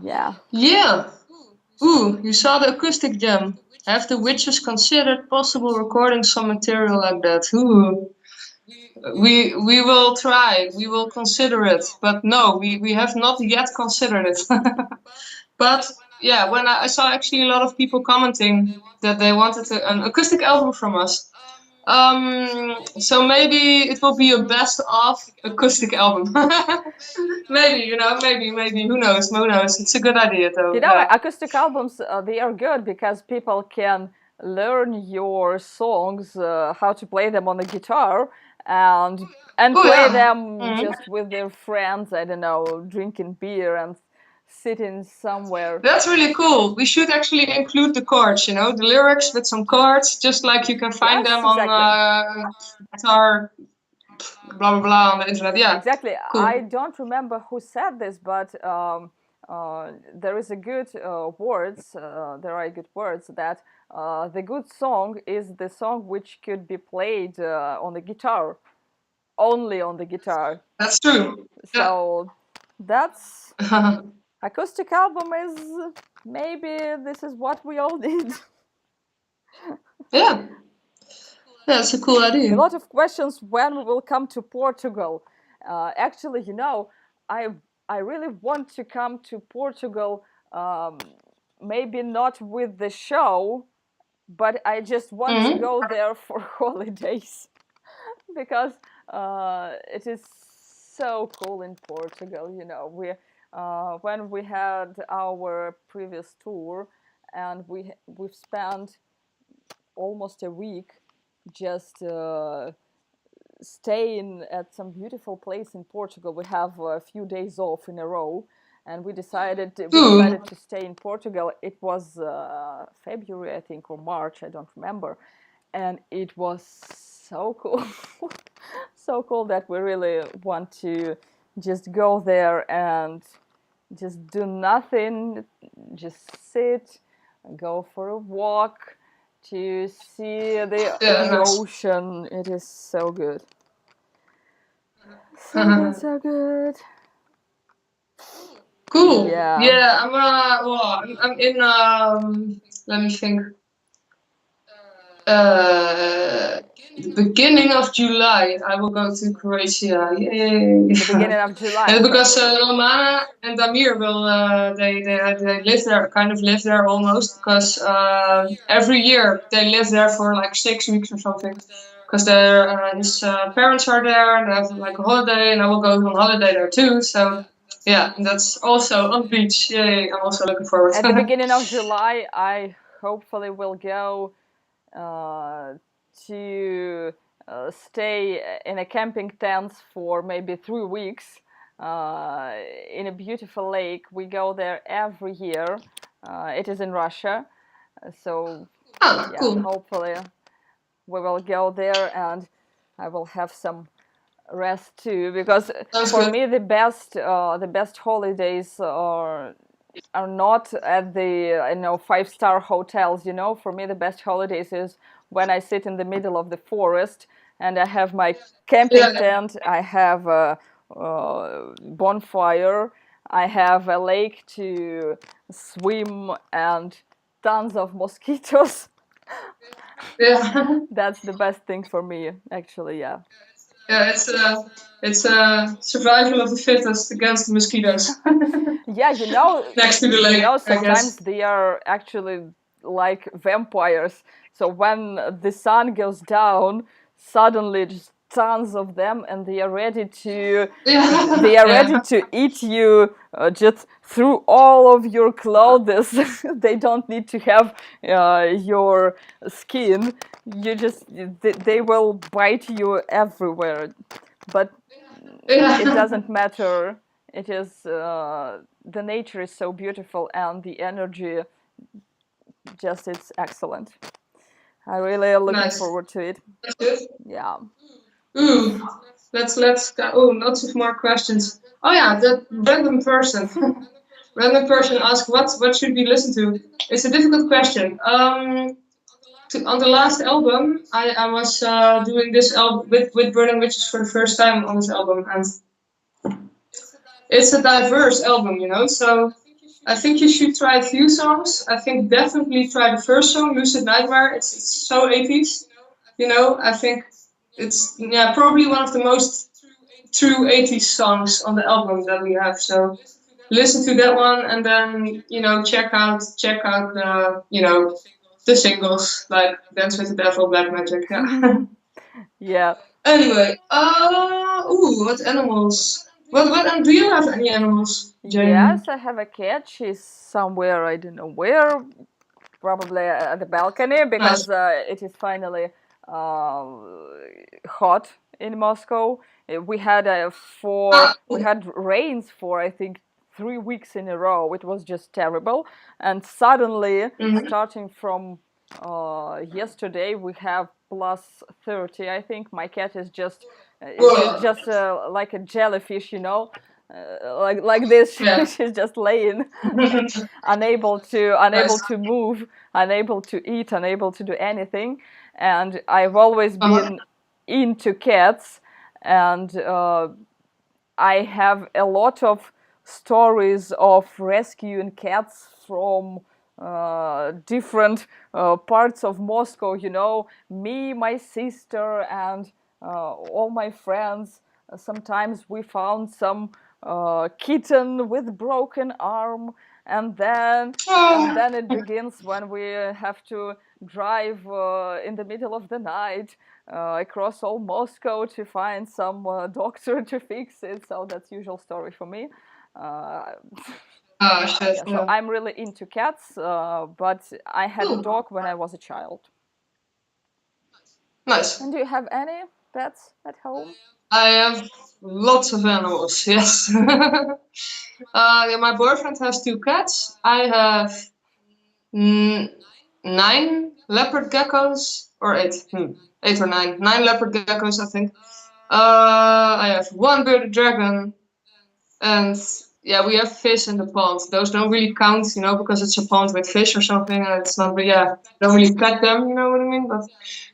yeah. yeah. Ooh, you saw the acoustic jam. Have the witches considered possible recording some material like that? Ooh. We will try. We will consider it. But no, we have not yet considered it. But yeah, when I saw actually a lot of people commenting that they wanted an acoustic album from us. So maybe it will be a best of acoustic album. Maybe, maybe. Who knows? Who knows? It's a good idea though. Yeah. Acoustic albums, they are good because people can learn your songs, how to play them on the guitar, and Oh play yeah. them Mhm. just with their friends. I don't know, drinking beer and sitting somewhere. That's really cool. We should actually include the chords, the lyrics with some chords, just like you can find Yes, them on exactly. guitar, blah blah blah on the internet. Yeah, Exactly. I cool. don't remember who said this, but there is a good words. There are good words that the good song is the song which could be played on the guitar, only on the guitar. That's true. Yeah. So that's acoustic album is maybe this is what we all need. Yeah. That's a cool A idea. lot of questions when we will come to Portugal. Actually, I I really want to come to Portugal maybe not with the show, but I just want to go there for holidays because it is so cool in Portugal. You know, when we had our previous tour, and we've spent almost a week just staying at some beautiful place in Portugal. We have a few days off in a row, and we decided to stay in Portugal. It was February, I think, or March. I don't remember, and it was so cool, so cool that we really want to just go there and just do nothing, just sit, go for a walk, to see the ocean. It is so good. So good, so good. Cool. Yeah. Yeah, I'm in. Let me think. The beginning of July, I will go to Croatia. Yay! The beginning of July. And because Romana and Damir will, they live there, kind of live there almost, because every year they live there for like 6 weeks or something. Because his parents are there, and they have like a holiday, and I will go on holiday there too. So yeah, and that's also on the beach. Yay! I'm also looking forward. At the beginning of July, I hopefully will go to stay in a camping tent for maybe 3 weeks in a beautiful lake. We go there every year. It is in Russia, so yeah, cool. hopefully we will go there, and I will have some rest too, because for me the best holidays are not at the 5-star hotels. For me the best holidays is when I sit in the middle of the forest and I have my camping tent, I have a bonfire, I have a lake to swim, and tons of mosquitoes. Yeah. That's the best thing for me, actually. Yeah. Yeah, it's survival of the fittest against the mosquitoes. Yeah, next to the lake. Sometimes they are actually like vampires. So when the sun goes down, suddenly just tons of them, and they are ready to ready to eat you just through all of your clothes. They don't need to have your skin. They will bite you everywhere, but it doesn't matter. It is the nature is so beautiful, and the energy it's excellent. I really am looking forward to it. That's good. Yeah. Ooh, let's go. Oh, lots of more questions. Oh yeah, that random person. Random person asked what should we listen to? It's a difficult question. On the last album, I was doing this album with Burning Witches for the first time on this album, and it's a diverse album, so I think you should try a few songs. I think definitely try the first song, Lucid Nightmare. It's so 80s, I think it's probably one of the most true 80s songs on the album that we have. So listen to that one, and then check out the singles like Dance with the Devil, Black Magic. Yeah. Yeah. Anyway, what animals? What do you have any animals, Jane? Yes, I have a cat. She's somewhere, I don't know where, probably at the balcony, because it is finally hot in Moscow. We had rains for, I think, 3 weeks in a row. It was just terrible, and suddenly, starting from yesterday, we have plus 30. I think my cat is just like a jellyfish, like this. She's just laying, unable to move, unable to eat, unable to do anything. And I've always been into cats, and I have a lot of stories of rescuing cats from different parts of Moscow. Me, my sister, and all my friends. Sometimes we found some kitten with broken arm, and then Oh, it begins when we have to drive in the middle of the night across all Moscow to find some doctor to fix it. So that's usual story for me. Uh, oh shit. yeah, so Yeah. I'm really into cats, but I had a Cool. dog when I was a child. Nice. And do you have any pets at home? I have lots of animals. Yes. Yeah, my boyfriend has 2 cats. I have mm, 9 leopard geckos, or 8. 8 or 9. 9 leopard geckos, I think. I have 1 bearded dragon, and yeah, we have fish in the pond. Those don't really count, because it's a pond with fish or something, and it's not really, yeah, don't really pet them, you know what I mean? But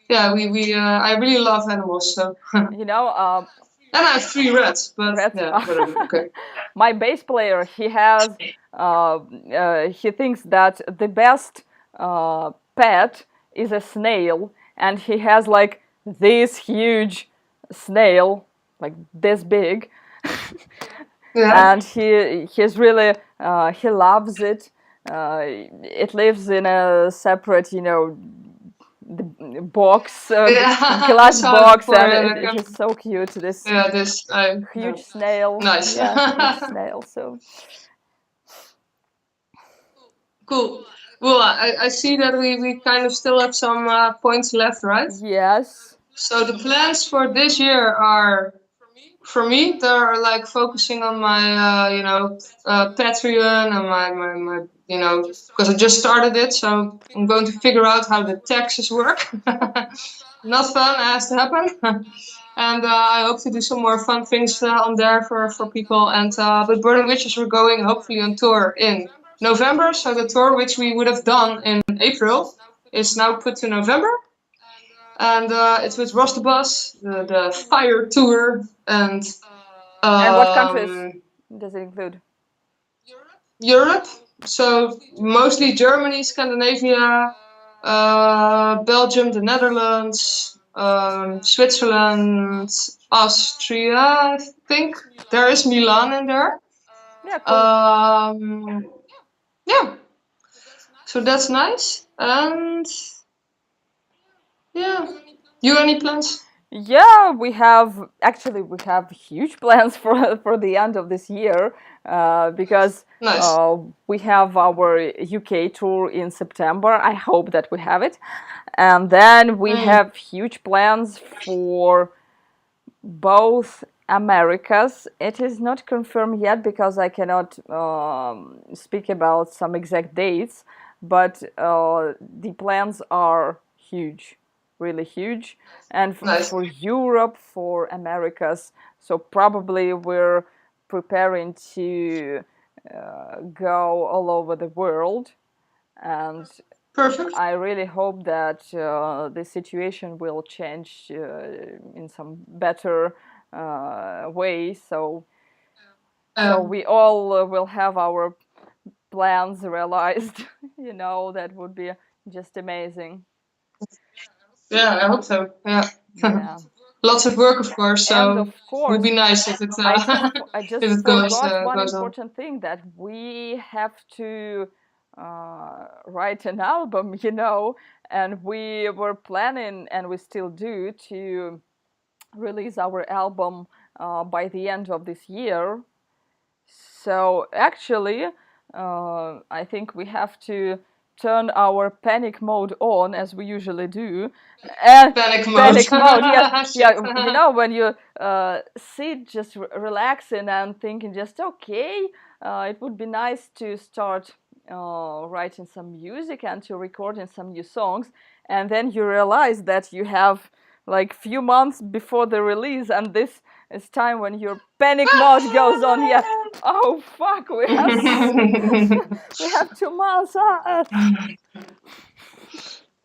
yeah, I really love animals, so. You know, And I have 3 rats, but rats. yeah, whatever. Okay. My bass player, he thinks that the best pet is a snail, and he has like this huge snail, like this big, Yeah. and he's really he loves it. It lives in a separate, the box, Yeah, I glass saw it box, before. and Yeah, it is so cute. This yeah, this. Yeah. huge snail, Nice. yeah, huge snail. So Cool. Well, I see that we kind of still have some points left, right? yes, So the plans for this year are, for me, they're like focusing on my, Patreon and my because I just started it, so I'm going to figure out how the taxes work. Not fun, it has to happen. And I hope to do some more fun things on there for people. And with Burning Witches, we're going hopefully on tour in November. So the tour, which we would have done in April, is now put to November. And it's with Ross the Bus, the Fire Tour, and and what countries um, does it include? Europe. So mostly Germany, Scandinavia, Belgium, the Netherlands, Switzerland, Austria, I think. There is Milan in there. Yeah, cool. Yeah, so that's nice. And yeah, you any plans? Yeah, we have huge plans for the end of this year because Nice. we have our UK tour in September. I hope that we have it, and then we have huge plans for both Americas. It is not confirmed yet because I cannot speak about some exact dates, but the plans are huge, really huge. And Nice. for Europe, for Americas, so probably we're preparing to go all over the world. And Perfect. I really hope that the situation will change in some better way. So we all will have our plans realized. That would be just amazing. Yeah, I hope so. Yeah. Yeah. Lots of work, of course. And So of it would course, be nice if I if just it goes forgot one goes on. important thing, that we have to write an album, and we were planning, and we still do, to release our album by the end of this year. So actually, I think we have to turn our panic mode on as we usually do. And Panic mode. panic mode, yes, Shit. yeah. When you sit just relaxing and thinking, just okay, it would be nice to start writing some music and to recording some new songs, and then you realize that you have like few months before the release, and this is time when your panic mode goes on. Yeah, oh fuck, we have 2 months.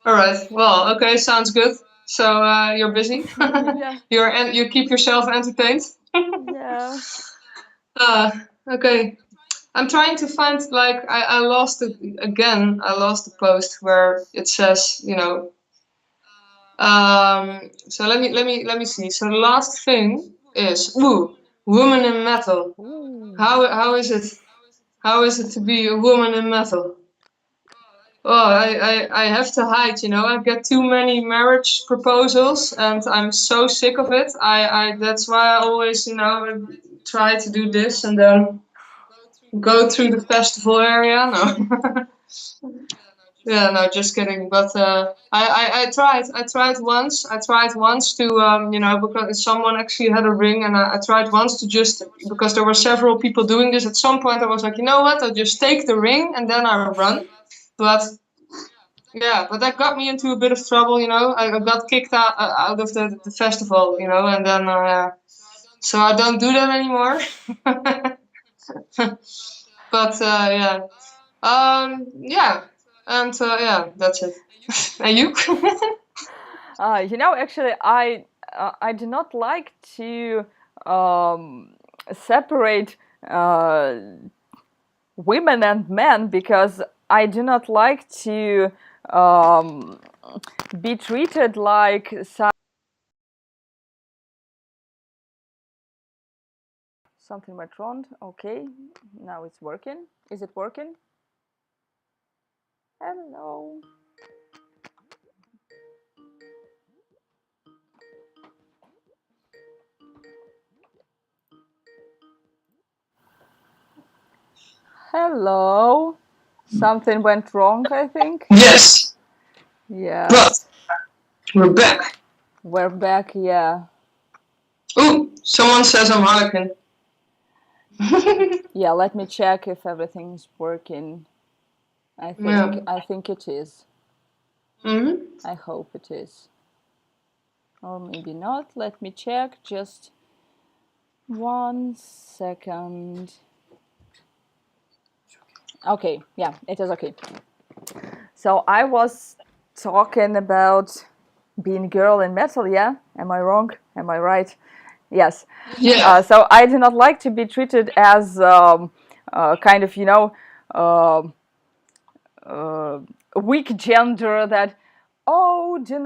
All right. Well, okay, sounds good. So you're busy. Yeah, You keep yourself entertained. yeah. Okay. I'm trying to find, like, I lost it again. I lost the post where it says, So let me see. So the last thing is woman in metal. Ooh. How is it? How is it to be a woman in metal? Oh, I have to hide, you know. I get too many marriage proposals, and I'm so sick of it. That's why I always, you know, try to do this and then go through the festival area. No. Yeah, no, just kidding. But I tried. I tried once. I tried once to, you know, because someone actually had a ring, and I tried once to just, because there were several people doing this. At some point, I was like, you know what? I'll just take the ring and then I run. But yeah, but that got me into a bit of trouble. You know, I got kicked out of the festival. You know, and then so I don't do that anymore. But yeah, yeah, and yeah, that's it. And you? You know, actually, I do not like to separate women and men, because I do not like to be treated like something went wrong. Okay, now it's working. Is it working? Hello. Hello. Something went wrong, I think. Yes. Yeah. But we're back. We're back, yeah. Oh, someone says I'm Harlequin. Yeah, let me check if everything's working. I think it is. I hope it is. Or maybe not. Let me check. Just 1 second. Okay, yeah, it is okay. So I was talking about being girl in metal, yeah? Am I wrong? Am I right? Yes. Yeah. So I do not like to be treated as kind of, you know, weak gender that, oh, do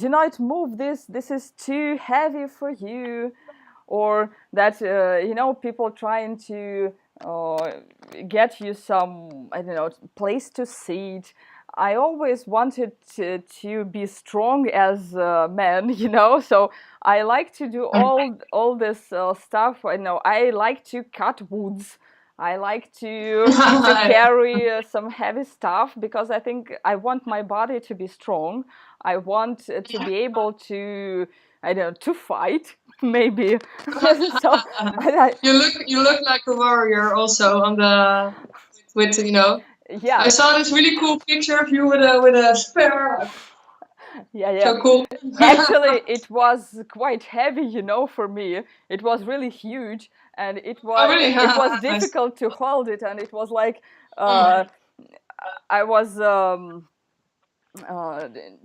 not move this. This is too heavy for you. Or that, you know, people trying to get you some, I don't know, place to sit. I always wanted to be strong as a man, you know, so I like to do all this stuff. I know I like to cut woods. I like to carry some heavy stuff, because I think I want my body to be strong. I want to be able to, I don't know, to fight, maybe. So you look like a warrior also on the with, you know. Yeah. I saw this really cool picture of you with a spear. Yeah. So cool. Actually, it was quite heavy, you know, for me. It was really huge, and it was really? it was difficult to hold it, and it was like I was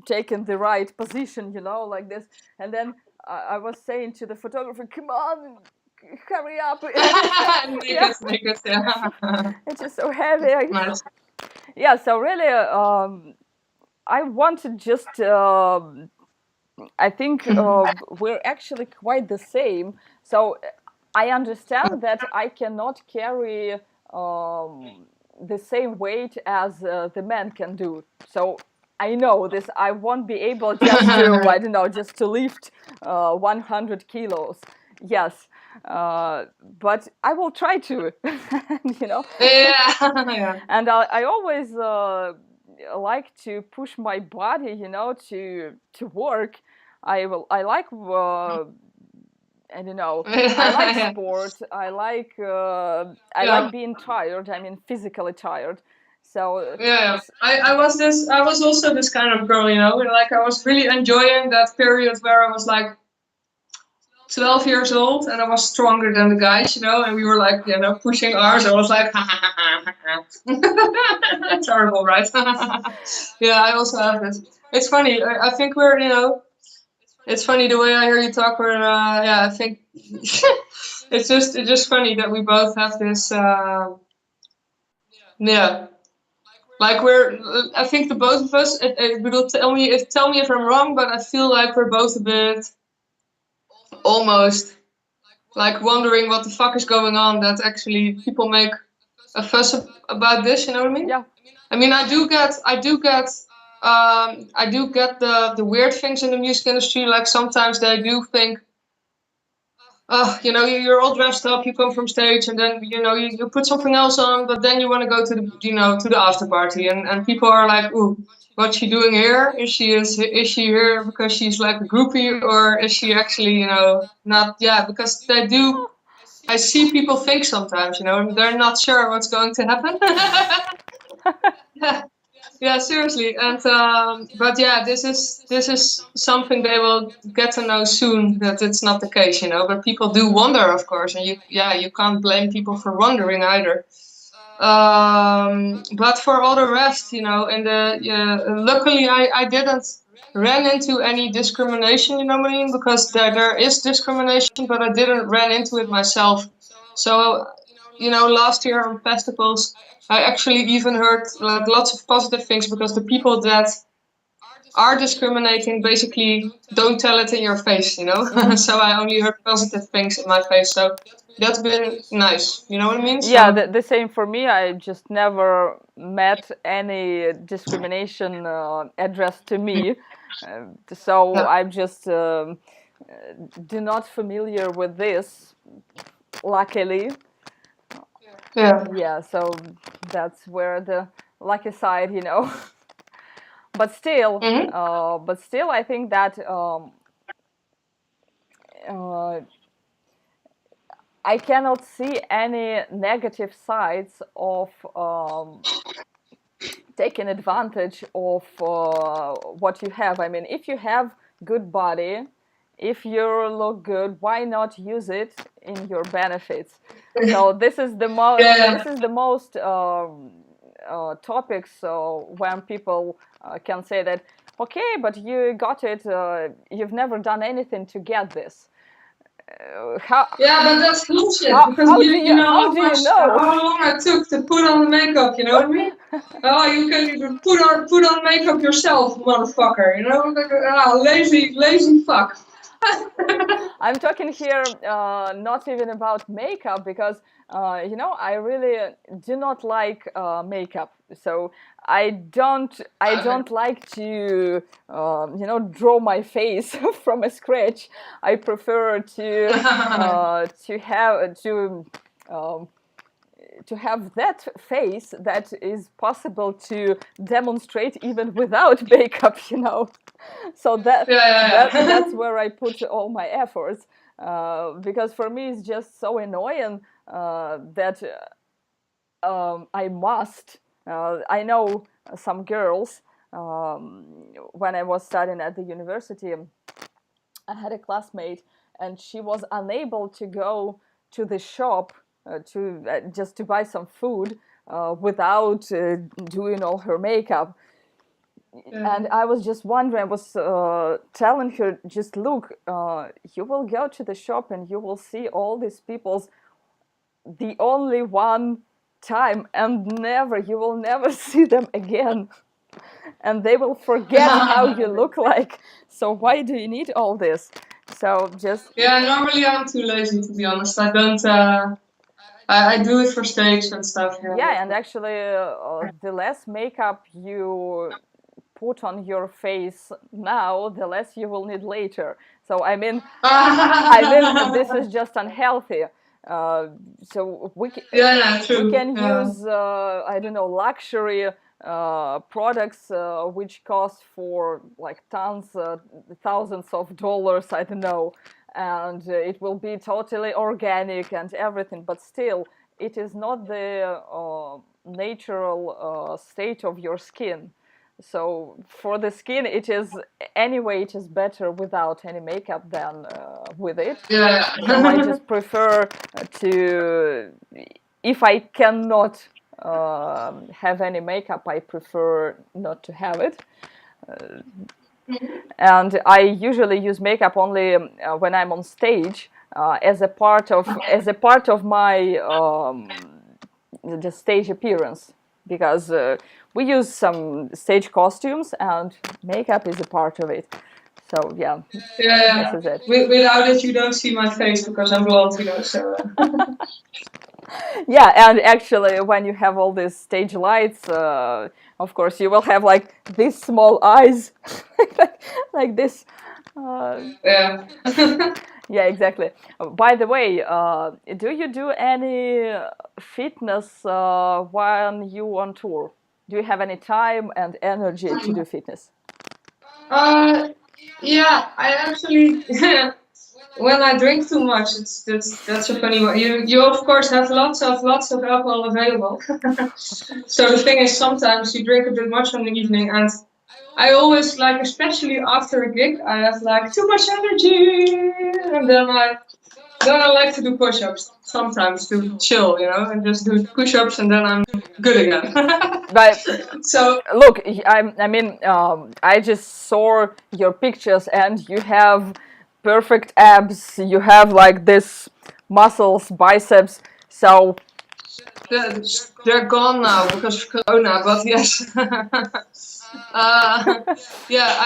taking the right position, you know, like this, and then I was saying to the photographer, "Come on, hurry up!" Make it, yeah. It is so heavy. Nice. Yeah, so really, I wanted just. I think we're actually quite the same. So I understand that I cannot carry the same weight as the men can do. So I know this. I won't be able just to, I don't know, just to lift 100 kilos. Yes, but I will try to, you know. Yeah. And I always like to push my body, you know, to work. I like I don't know. I like sport. I like like being tired. I mean, physically tired. So yeah, I was also this kind of girl, you know. Like I was really enjoying that period where I was like 12 years old and I was stronger than the guys, you know, and we were like, you know, pushing ours. I was like, that's horrible, right? Yeah, I also have this. It's funny. I think we're, you know, it's funny the way I hear you talk. We're, yeah, I think it's just funny that we both have this. Yeah, like I think the both of us. Tell me if I'm wrong, but I feel like we're both a bit almost like wondering what the fuck is going on, that actually people make a fuss about this. You know what I mean? Yeah. I mean, I do get the weird things in the music industry. Like sometimes they do think, you know, you're all dressed up, you come from stage, and then you know you put something else on, but then you want to go to the to the after party, and people are like, ooh, what's she doing here? Is she here because she's like a groupie, or is she actually, you know, not? Yeah, because they do. I see people think sometimes, you know, they're not sure what's going to happen. Yeah. Yeah, seriously, and but yeah, this is something they will get to know soon, that it's not the case, you know. But people do wonder, of course, and you can't blame people for wondering either. But for all the rest, you know, luckily I didn't ran into any discrimination, you know what I mean? Because there is discrimination, but I didn't run into it myself. So, you know, last year on festivals, I actually even heard like lots of positive things, because the people that are discriminating basically don't tell it in your face, you know. So I only heard positive things in my face. So that's been nice, you know what I mean? Yeah, So the same for me. I just never met any discrimination addressed to me, so yeah, I'm just do not familiar with this. Luckily, yeah. yeah. So that's where the lucky side, you know. Mm-hmm. But still, I think that uh, I cannot see any negative sides of taking advantage of what you have. I mean, if you have good body, if you look good, why not use it in your benefits? So this is the Yeah. this is the most topics when people can say that, okay, but you got it, you've never done anything to get this. Yeah, but that's bullshit, because you know How do you know? how long I took to put on the makeup, you know what I mean? Oh, you can even put on makeup yourself, motherfucker, you know? Lazy fuck. I'm talking here not even about makeup, because you know, I really do not like makeup. So I don't like to you know, draw my face from a scratch. I prefer um, to have that face that is possible to demonstrate even without makeup, you know. So that's Yeah. where I put all my efforts, because for me it's just so annoying that I must. I know some girls, when I was studying at the university, I had a classmate, and she was unable to go to the shop to just to buy some food without doing all her makeup. And I was just wondering, I was telling her, just look, you will go to the shop and you will see all these people's the only one time, and never, you will never see them again. And they will forget how you look like. So why do you need all this? So just Yeah, normally I'm too lazy, to be honest. I don't, I do it for stage and stuff, yeah. yeah, and actually, the less makeup you put on your face now, the less you will need later. So I mean, this is just unhealthy. So Yeah, we true. can Yeah. use I don't know, luxury products which cost for like tons, thousands of dollars, I don't know, and it will be totally organic and everything, but still it is not the natural state of your skin. So for the skin, it is anyway, it is better without any makeup than with it. Yeah. So I just prefer to, if I cannot have any makeup, I prefer not to have it. And I usually use makeup only when I'm on stage, as a part of my the stage appearance, because we use some stage costumes and makeup is a part of it. So yeah, Yeah, this is it. Without it, you don't see my face because I'm blonde, you know. So Yeah, and actually, when you have all these stage lights, of course, you will have like these small eyes, like this. yeah. Yeah, exactly. By the way, do you do any fitness when you on tour? Do you have any time and energy to do fitness? Uh, yeah, I actually when I drink too much, that's a funny one. You of course have lots of alcohol available. So the thing is, sometimes you drink a bit much in the evening, and I always like, especially after a gig, I have like too much energy, and then I like to do push-ups sometimes to chill, you know, and just do push-ups, and then I'm good again. But So look, I mean, I just saw your pictures, and you have perfect abs. You have like this muscles, biceps. So they're gone now because of Corona, but yes. uh, yeah,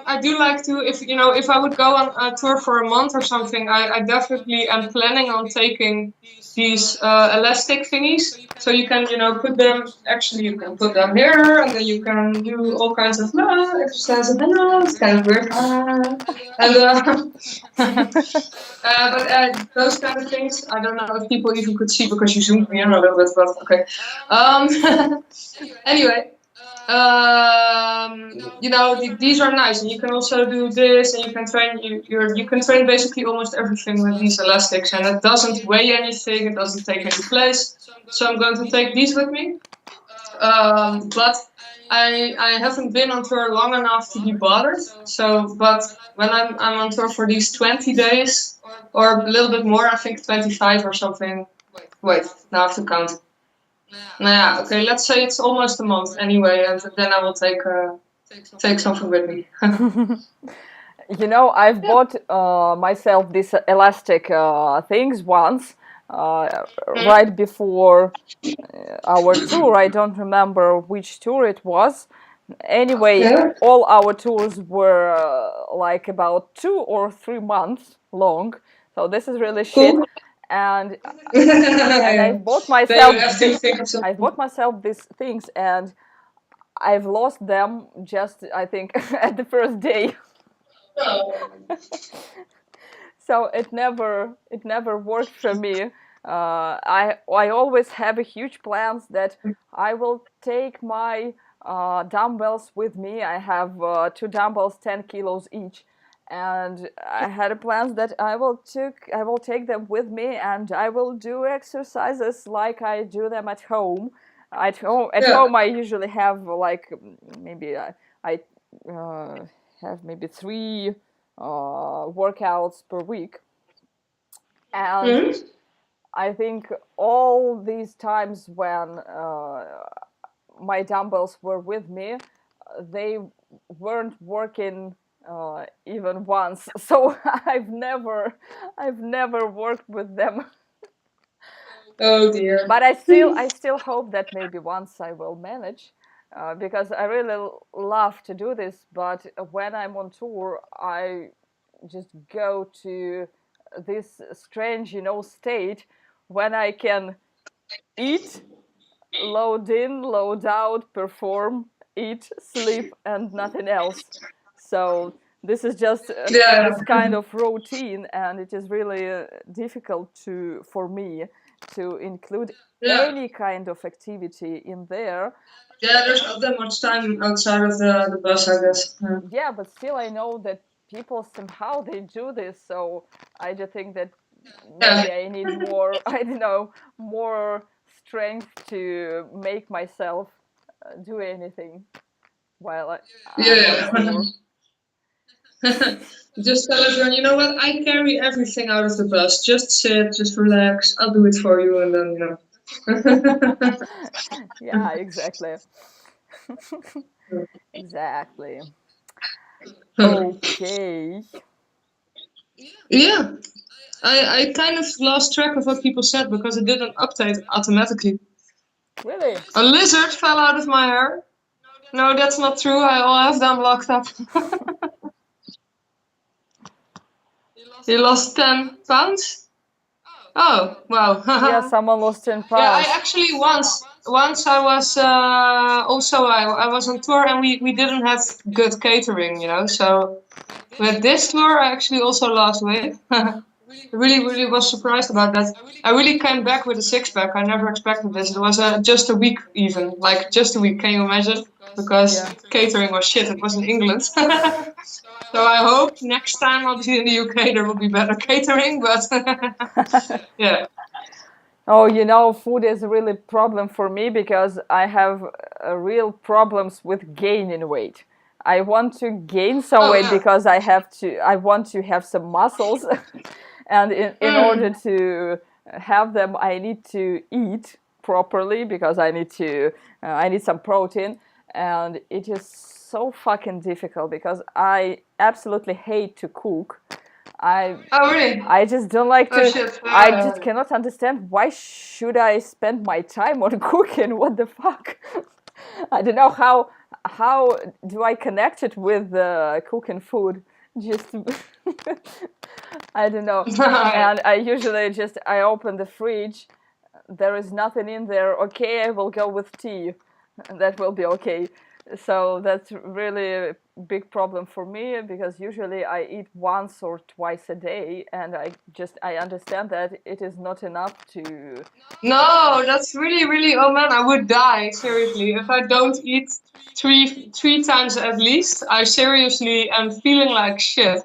I do like to, if you know, if I would go on a tour for a month or something, I definitely am planning on taking these elastic thingies. So you can, you know, put them, actually you can put them here, and then you can do all kinds of exercises. It's kind of weird. And those kind of things, I don't know if people even could see because you zoomed me in a little bit, but okay. Anyway, you know, these are nice, and you can also do this, and you can train you can train basically almost everything with these elastics, and it doesn't weigh anything, it doesn't take any place. So I'm going to take these with me. But I haven't been on tour long enough to be bothered. So, but when I'm on tour for these 20 days or a little bit more, I think 25 or something. Wait, now I have to count. Yeah, okay, let's say it's almost a month anyway, and then I will take something with me. you know, I've bought myself these elastic things once, right before our tour. I don't remember which tour it was. Anyway, Yeah. all our tours were like about 2 or 3 months long. So this is really shit. Cool. And Yeah. I've bought Then you myself have to think of I've something. bought myself these things, and I've lost them just, I think, at the first day. Oh. So it never worked for me. I always have a huge plans that I will take my dumbbells with me. I have 2 dumbbells, 10 kilos each, and I had a plans that I will take them with me, and I will do exercises like I do them at home. At Yeah. home, I usually have like maybe I have maybe 3 workouts per week, and Hmm. I think all these times when my dumbbells were with me, they weren't working even once. So I've never worked with them. Oh dear. But I still hope that maybe once I will manage, because I really love to do this. But when I'm on tour, I just go to this strange, state when I can eat, load in, load out, perform, eat, sleep, and nothing else. So this is just Yeah. this kind of routine, and it is really difficult for me to include Yeah. any kind of activity in there. Yeah, there's not that much time outside of the bus, I guess. Yeah. Yeah, but still I know that people somehow they do this, so I just think that Yeah. maybe I need more, I don't know, more strength to make myself do anything while I'm on Yeah. tour. Just tell everyone, you know what? I carry everything out of the bus. Just sit, just relax. I'll do it for you, and then, you know. Yeah, exactly. Exactly. Okay. Yeah. I kind of lost track of what people said because it didn't update automatically. Really? A lizard fell out of my hair. No, that's not true. I all have them locked up. You lost 10 pounds? Oh, wow. Yeah, someone lost 10 pounds. Yeah, I actually once I was also I was on tour and we didn't have good catering, you know. So with this tour, I actually also lost weight. Really was surprised about that. I really came back with a six-pack. I never expected this. It was just a week even, like just a week. Can you imagine? Because catering was shit. It was in England. So I hope next time I'll be in the UK there will be better catering. But yeah. Oh, you know, food is a really problem for me because I have real problems with gaining weight. I want to gain some weight because I want to have some muscles. And in order to have them, I need to eat properly because I need some protein, and it is so fucking difficult because I absolutely hate to cook. Really? I just don't like to. Shit. I just cannot understand why should I spend my time on cooking? What the fuck? I don't know how do I connect it with cooking food. Just I don't know. And I usually I open the fridge, there is nothing in there. Okay, I will go with tea. That will be okay. So that's really a big problem for me because usually I eat once or twice a day, and I understand that it is not enough to. No, that's really. Oh man, I would die seriously if I don't eat three times at least. I seriously am feeling like shit.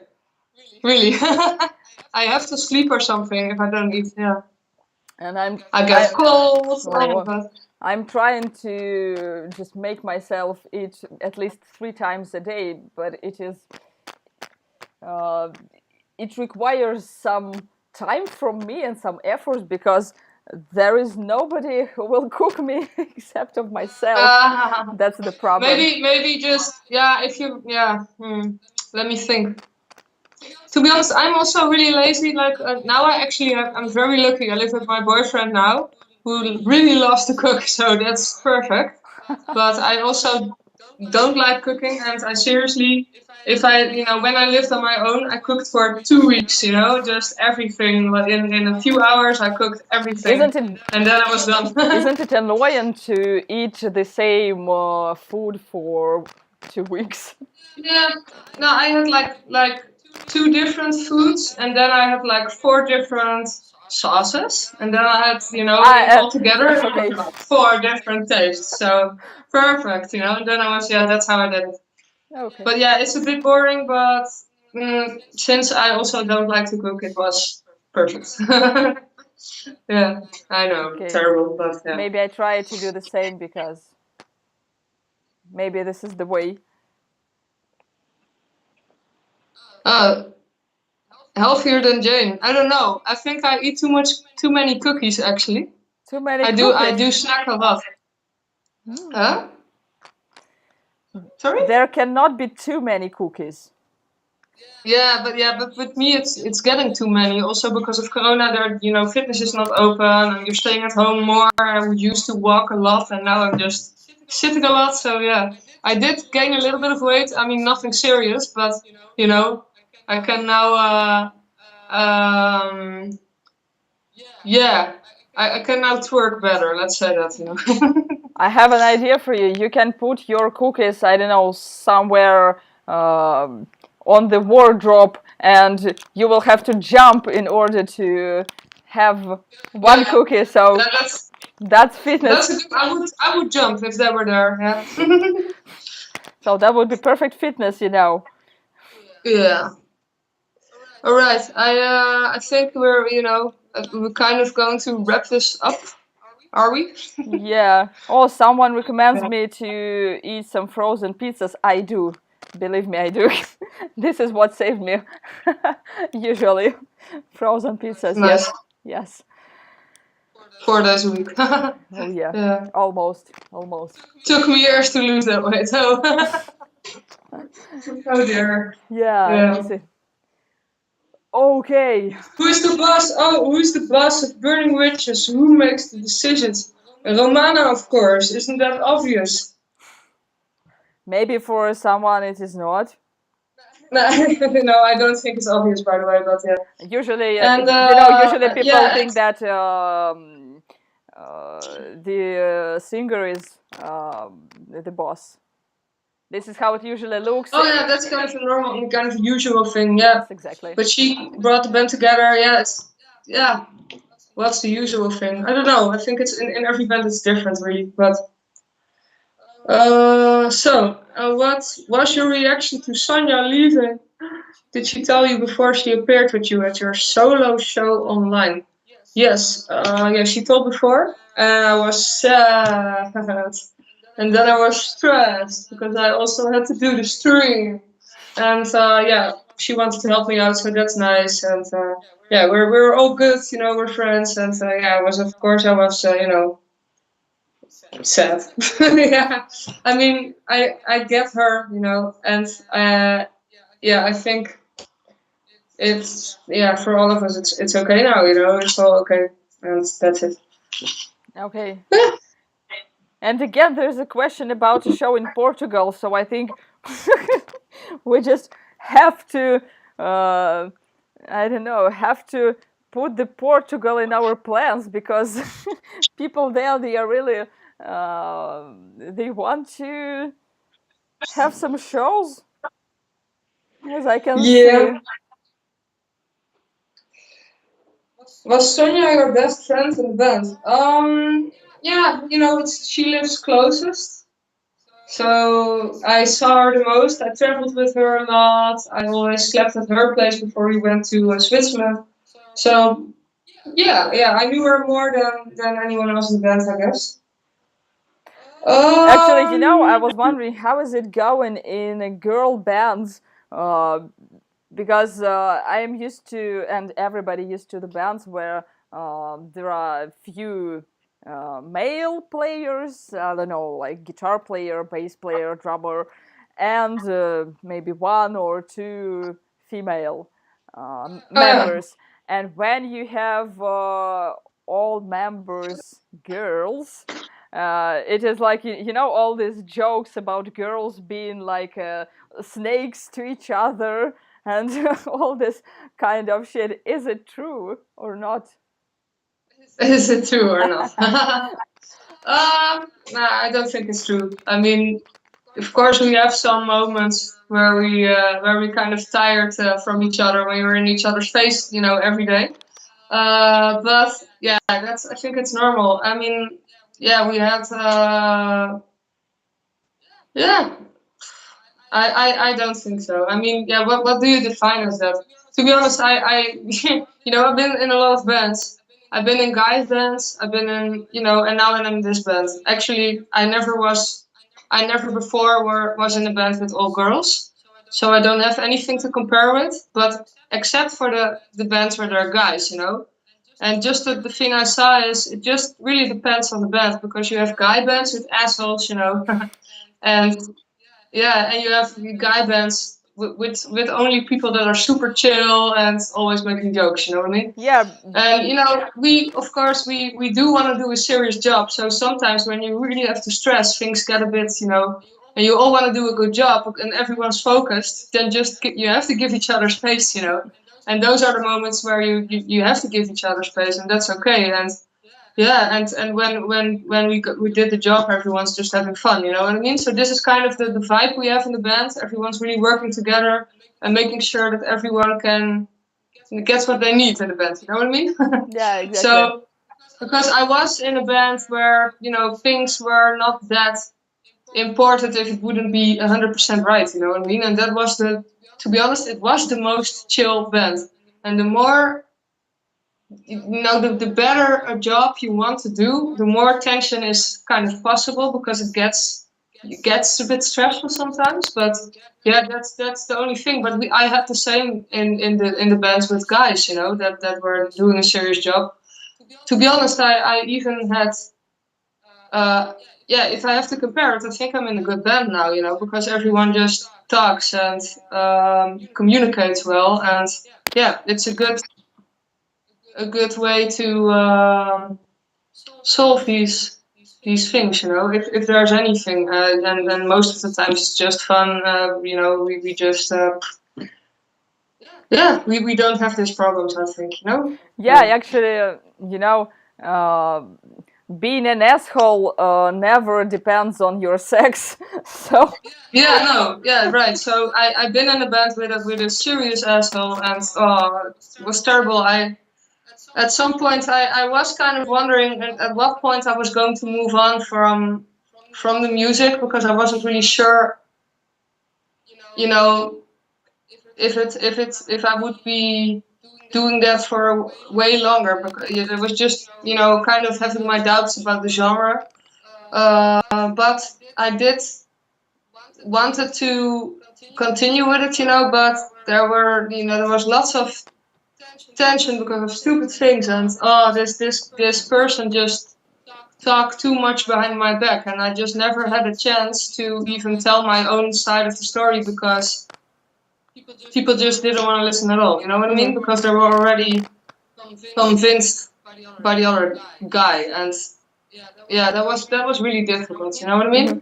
Really, I have to sleep or something if I don't eat. Yeah, and I get colds. I'm trying to just make myself eat at least 3 times a day, but it requires some time from me and some effort because there is nobody who will cook me except of myself. That's the problem. Maybe just if you let me think. To be honest, I'm also really lazy. Like now, I'm very lucky. I live with my boyfriend now, who really loves to cook, so that's perfect. But I also don't like cooking, and I seriously, if I, when I lived on my own, I cooked for 2 weeks, just everything. But in a few hours, I cooked everything, and then I was done. Isn't it annoying to eat the same food for 2 weeks? Yeah, no, I had like 2 different foods, and then I had like 4 different sauces, and then I had all together 4 different tastes. So perfect, and then I was that's how I did it. Okay. But yeah, it's a bit boring, but since I also don't like to cook, it was perfect. Yeah, I know, terrible, but yeah. Maybe I try to do the same because maybe this is the way. Healthier than Jane. I don't know. I think I eat too many cookies actually. Too many. I do snack a lot. Huh? Sorry? There cannot be too many cookies. Yeah, but with me it's getting too many. Also because of Corona, fitness is not open, and you're staying at home more. I used to walk a lot, and now I'm just sitting a lot. So yeah, I did gain a little bit of weight. I mean, nothing serious, but I can now. I can now twerk better. Let's say that. I have an idea for you. You can put your cookies, I don't know, somewhere on the wardrobe, and you will have to jump in order to have one cookie. So that's fitness. That's I would jump if they were there. Yeah. So that would be perfect fitness, Yeah. All right. I think we're kind of going to wrap this up. Are we? Yeah. Oh, someone recommends me to eat some frozen pizzas. I do. Believe me, I do. This is what saved me. Usually, frozen pizzas. Nice. Yes. 4 days a week. Oh yeah. Almost. Took me years to lose that weight. So. Oh dear. Yeah. Okay. Who's the boss? Oh, who's the boss of Burning Witches? Who makes the decisions? Romana, of course. Isn't that obvious? Maybe for someone it is not. No, I don't think it's obvious, by the way, but yeah. Usually, And usually people yeah, think that the singer is the boss. This is how it usually looks. oh yeah, that's kind of a normal, kind of usual thing, yeah. Yes, exactly. But she brought the band together, yeah. Yeah. What's the usual thing? I don't know. I think it's in every band it's different, really. But what was your reaction to Sonia leaving? Did she tell you before she appeared with you at your solo show online? Yes, yeah, she told before, and I was sad. And then I was stressed because I also had to do the stream. And yeah, she wanted to help me out, so that's nice. And yeah, we're all good, you know, we're friends. And yeah, I was, of course, I was, you know, sad. Yeah, I mean, I get her, you know, and yeah, I think it's, yeah, for all of us, it's okay now, you know, it's all okay, and that's it. Okay. And again, there's a question about a show in Portugal, so I think we just have to, I don't know, have to put the Portugal in our plans, because people there, they are really, they want to have some shows, as I can Yeah. see. Was Sonia your best friend in the band? Yeah, you know, she lives closest. So I saw her the most. I traveled with her a lot. I always slept at her place before we went to Switzerland. So yeah, I knew her more than anyone else in the band, I guess. Actually, you know, I was wondering how is it going in girl bands, because I am used to, and everybody used to, the bands where there are few male players. I don't know, like guitar player, bass player, drummer, and maybe one or two female members. And when you have all members girls, it is like, you know, all these jokes about girls being like snakes to each other and all this kind of shit. Is it true or not? Is it true or not? Nah, I don't think it's true. I mean, of course, we have some moments where we kind of tired from each other when we were in each other's face, you know, every day. But yeah, I think it's normal. I mean, yeah, we had yeah. I don't think so. I mean, yeah, what do you define as that? To be honest, you know, I've been in a lot of bands. I've been in guys bands. I've been in, you know, and now I'm in this band. Actually, I never before was in a band with all girls. So I don't have anything to compare with, but except for the bands where there are guys, you know. And just the thing I saw is it just really depends on the band, because you have guy bands with assholes, you know, and yeah, and you have guy bands with only people that are super chill and always making jokes, you know what I mean? Yeah. And you know, we of course we do want to do a serious job. So sometimes when you really have to stress, things get a bit, you know, and you all want to do a good job and everyone's focused, then you have to give each other space, you know. And those are the moments where you have to give each other space, and that's okay. And yeah, and when we did the job, everyone's just having fun, you know what I mean? So this is kind of the vibe we have in the band. Everyone's really working together and making sure that everyone gets what they need in the band, you know what I mean? Yeah, exactly. So because I was in a band where, you know, things were not that important if it wouldn't be 100% right, you know what I mean? And that was to be honest, it was the most chill band. And the more, you know, the better a job you want to do, the more tension is kind of possible, because it gets a bit stressful sometimes. But yeah, that's the only thing. But I had the same in the bands with guys, you know, that were doing a serious job. To be honest, I even had yeah, if I have to compare it, I think I'm in a good band now, you know, because everyone just talks and communicates well, and yeah, it's a good way to solve these things, you know. If there's anything, then most of the time it's just fun. You know, we just Yeah, we don't have these problems, I think, you know? Yeah, actually, you know, being an asshole never depends on your sex. So Yeah, no, yeah, right. So I've been in a band with a serious asshole, and it was terrible. At some point I was kind of wondering at what point I was going to move on from the music, because I wasn't really sure, you know, if I would be doing that for way longer, because it was just, you know, kind of having my doubts about the genre. But I did wanted to continue with it, you know, but there was lots of tension because of stupid things, and this person just talked too much behind my back, and I just never had a chance to even tell my own side of the story, because people just didn't want to listen at all. You know what I mean? Because they were already convinced by the other guy, and yeah, that was really difficult. You know what I mean?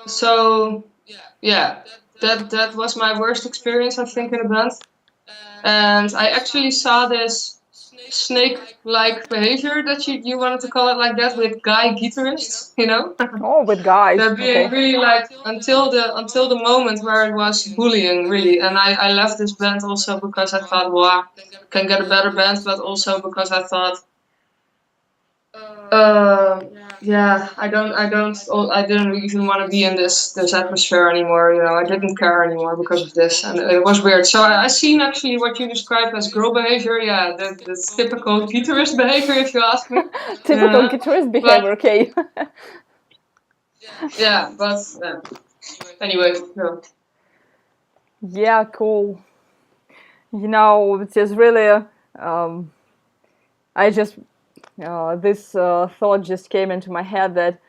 So yeah, that was my worst experience, I think, in a band. And I actually saw this snake-like behavior, that you wanted to call it like that, with guy guitarists, you know? oh, with guys, They're being okay. really like, until the moment where it was bullying, really. And I left this band also because I thought, well, I can get a better band, but also because I thought, yeah, I didn't even want to be in this atmosphere anymore. You know, I didn't care anymore because of this, and it was weird. So I seen actually what you described as girl behavior. Yeah, the typical guitarist behavior, if you ask me. Typical guitarist behavior, But okay. yeah, but anyway, no. Yeah, cool. You know, it is really, I just, this thought just came into my head that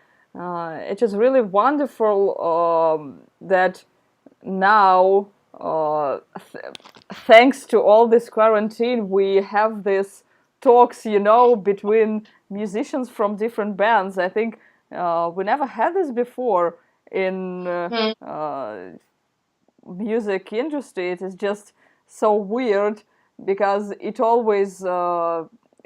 it is really wonderful that now, thanks to all this quarantine, we have these talks, you know, between musicians from different bands. I think we never had this before in music industry. It is just so weird because it always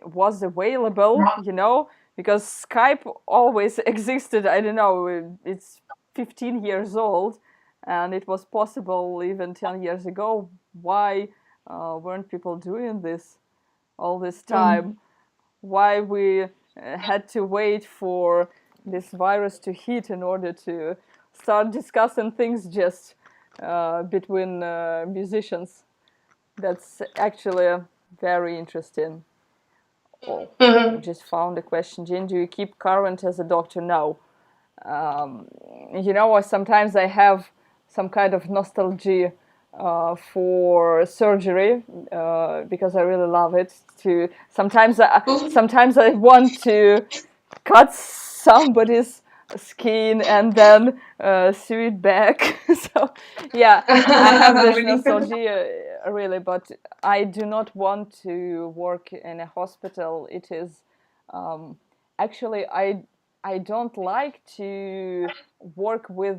was available, you know, because Skype always existed. I don't know, it's 15 years old, and it was possible even 10 years ago. Why weren't people doing this all this time? Why we had to wait for this virus to hit in order to start discussing things just between musicians? That's actually very interesting. Oh, I just found a question. Jane, do you keep current as a doctor? No. You know, sometimes I have some kind of nostalgia for surgery because I really love it. Sometimes I want to cut somebody's skin and then sew it back. So yeah, I have this Really? nostalgia really, but I do not want to work in a hospital. It is actually I don't like to work with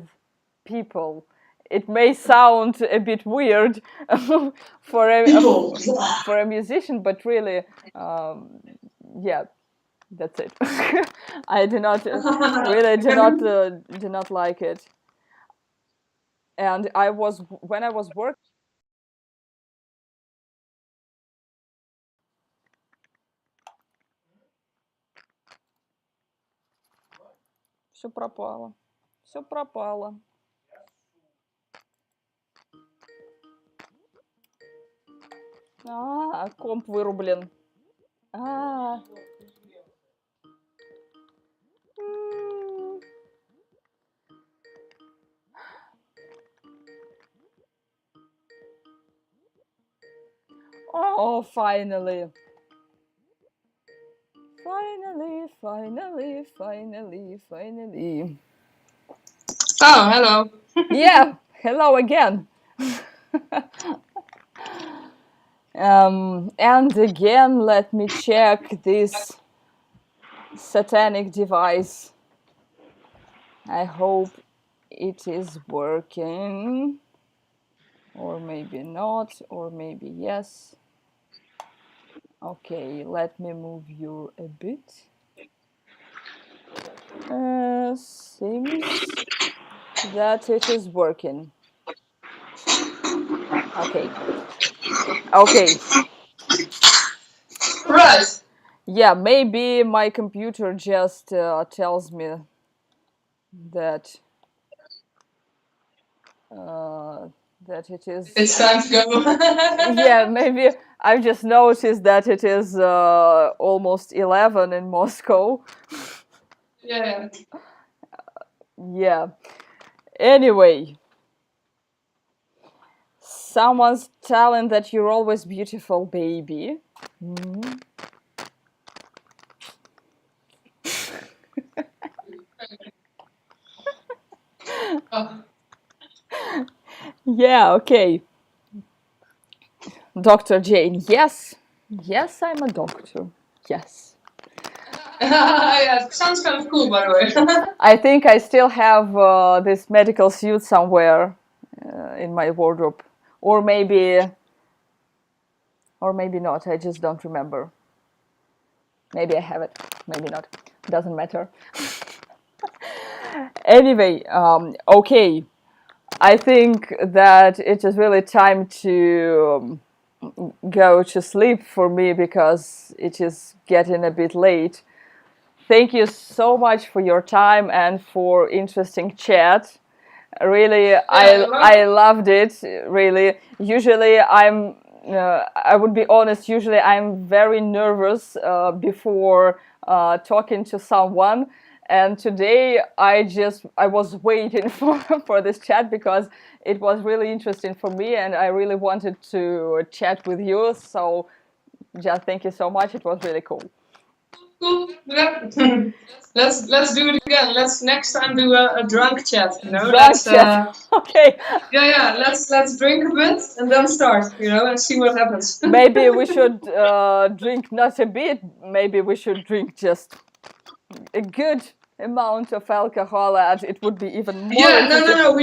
people. It may sound a bit weird for People. for a musician, but really, yeah, that's it. I do not really do not like it. And I was when I was working. Все пропало. Все пропало. Комп вырублен. А. Oh, finally. Finally. Oh, hello. Yeah, hello again. And again, let me check this satanic device. I hope it is working. or maybe not, or maybe yes. Okay, let me move you a bit. Seems that it is working. Okay. Okay. Right. Yeah, maybe my computer just tells me that that it is. It's time to go. Yeah, maybe I've just noticed that it is almost 11 in Moscow. Yeah. Yeah. Anyway, someone's telling that you're always beautiful, baby. Mm. Oh. Yeah, okay. Dr. Jane, yes. Yes, I'm a doctor. Yes. Yeah, it sounds kind of cool, by the way. I think I still have this medical suit somewhere in my wardrobe. Or maybe not. I just don't remember. Maybe I have it. Maybe not. Doesn't matter. Anyway, okay. I think that it is really time to go to sleep for me because it is getting a bit late. Thank you so much for your time and for interesting chat. Really, I loved it. Really, usually I would be honest. Usually, I'm very nervous before talking to someone. And today, I was waiting for this chat because it was really interesting for me, and I really wanted to chat with you. So, just thank you so much. It was really cool. Cool. Yeah. let's do it again. Let's next time do a drunk chat. You know, Drunk chat. Okay. Yeah. Let's drink a bit and then start. You know, and see what happens. Maybe we should drink not a bit. Maybe we should drink just a good amount of alcohol, and it would be even more. Yeah. No.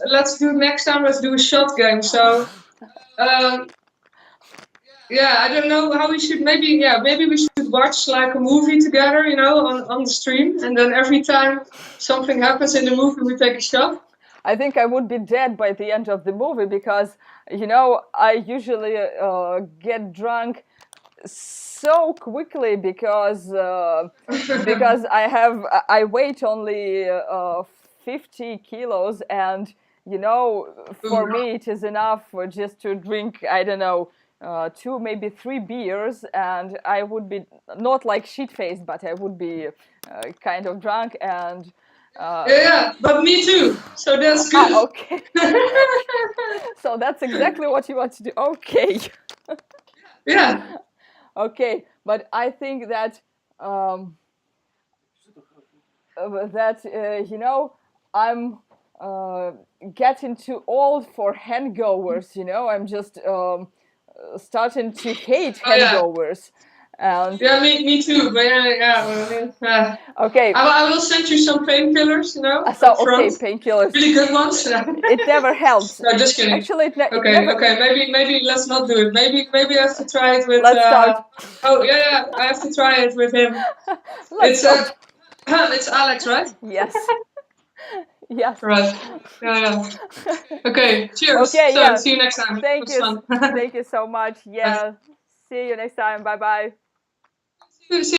Let's do next time. Let's do a shot game. So. Yeah, I don't know how we should. Maybe we should watch like a movie together, you know, on the stream, and then every time something happens in the movie, we take a shot. I think I would be dead by the end of the movie because, you know, I usually get drunk so quickly because I weigh only 50 kilos, and you know, for me it is enough just to drink, I don't know, 2 maybe 3 beers, and I would be not like shit faced, but I would be kind of drunk. And yeah, but me too. So that's good. Okay. So that's exactly what you want to do. Okay. Yeah. Okay, but I think that you know, I'm getting too old for hangovers. You know, I'm just starting to hate hangovers. And yeah, me too. But yeah. Okay. I will send you some painkillers, you know. So okay, painkillers. Really good ones. It never helps. No, just kidding. Actually, Okay. Maybe let's not do it. Maybe I have to try it with. Let's start. Oh yeah. I have to try it with him. It's Alex, right? Yes. Yes. Right. Yeah. Okay. Cheers. Okay. So, yeah. see you next time. Thank you. Thank you so much. Yeah. See you next time. Bye bye. See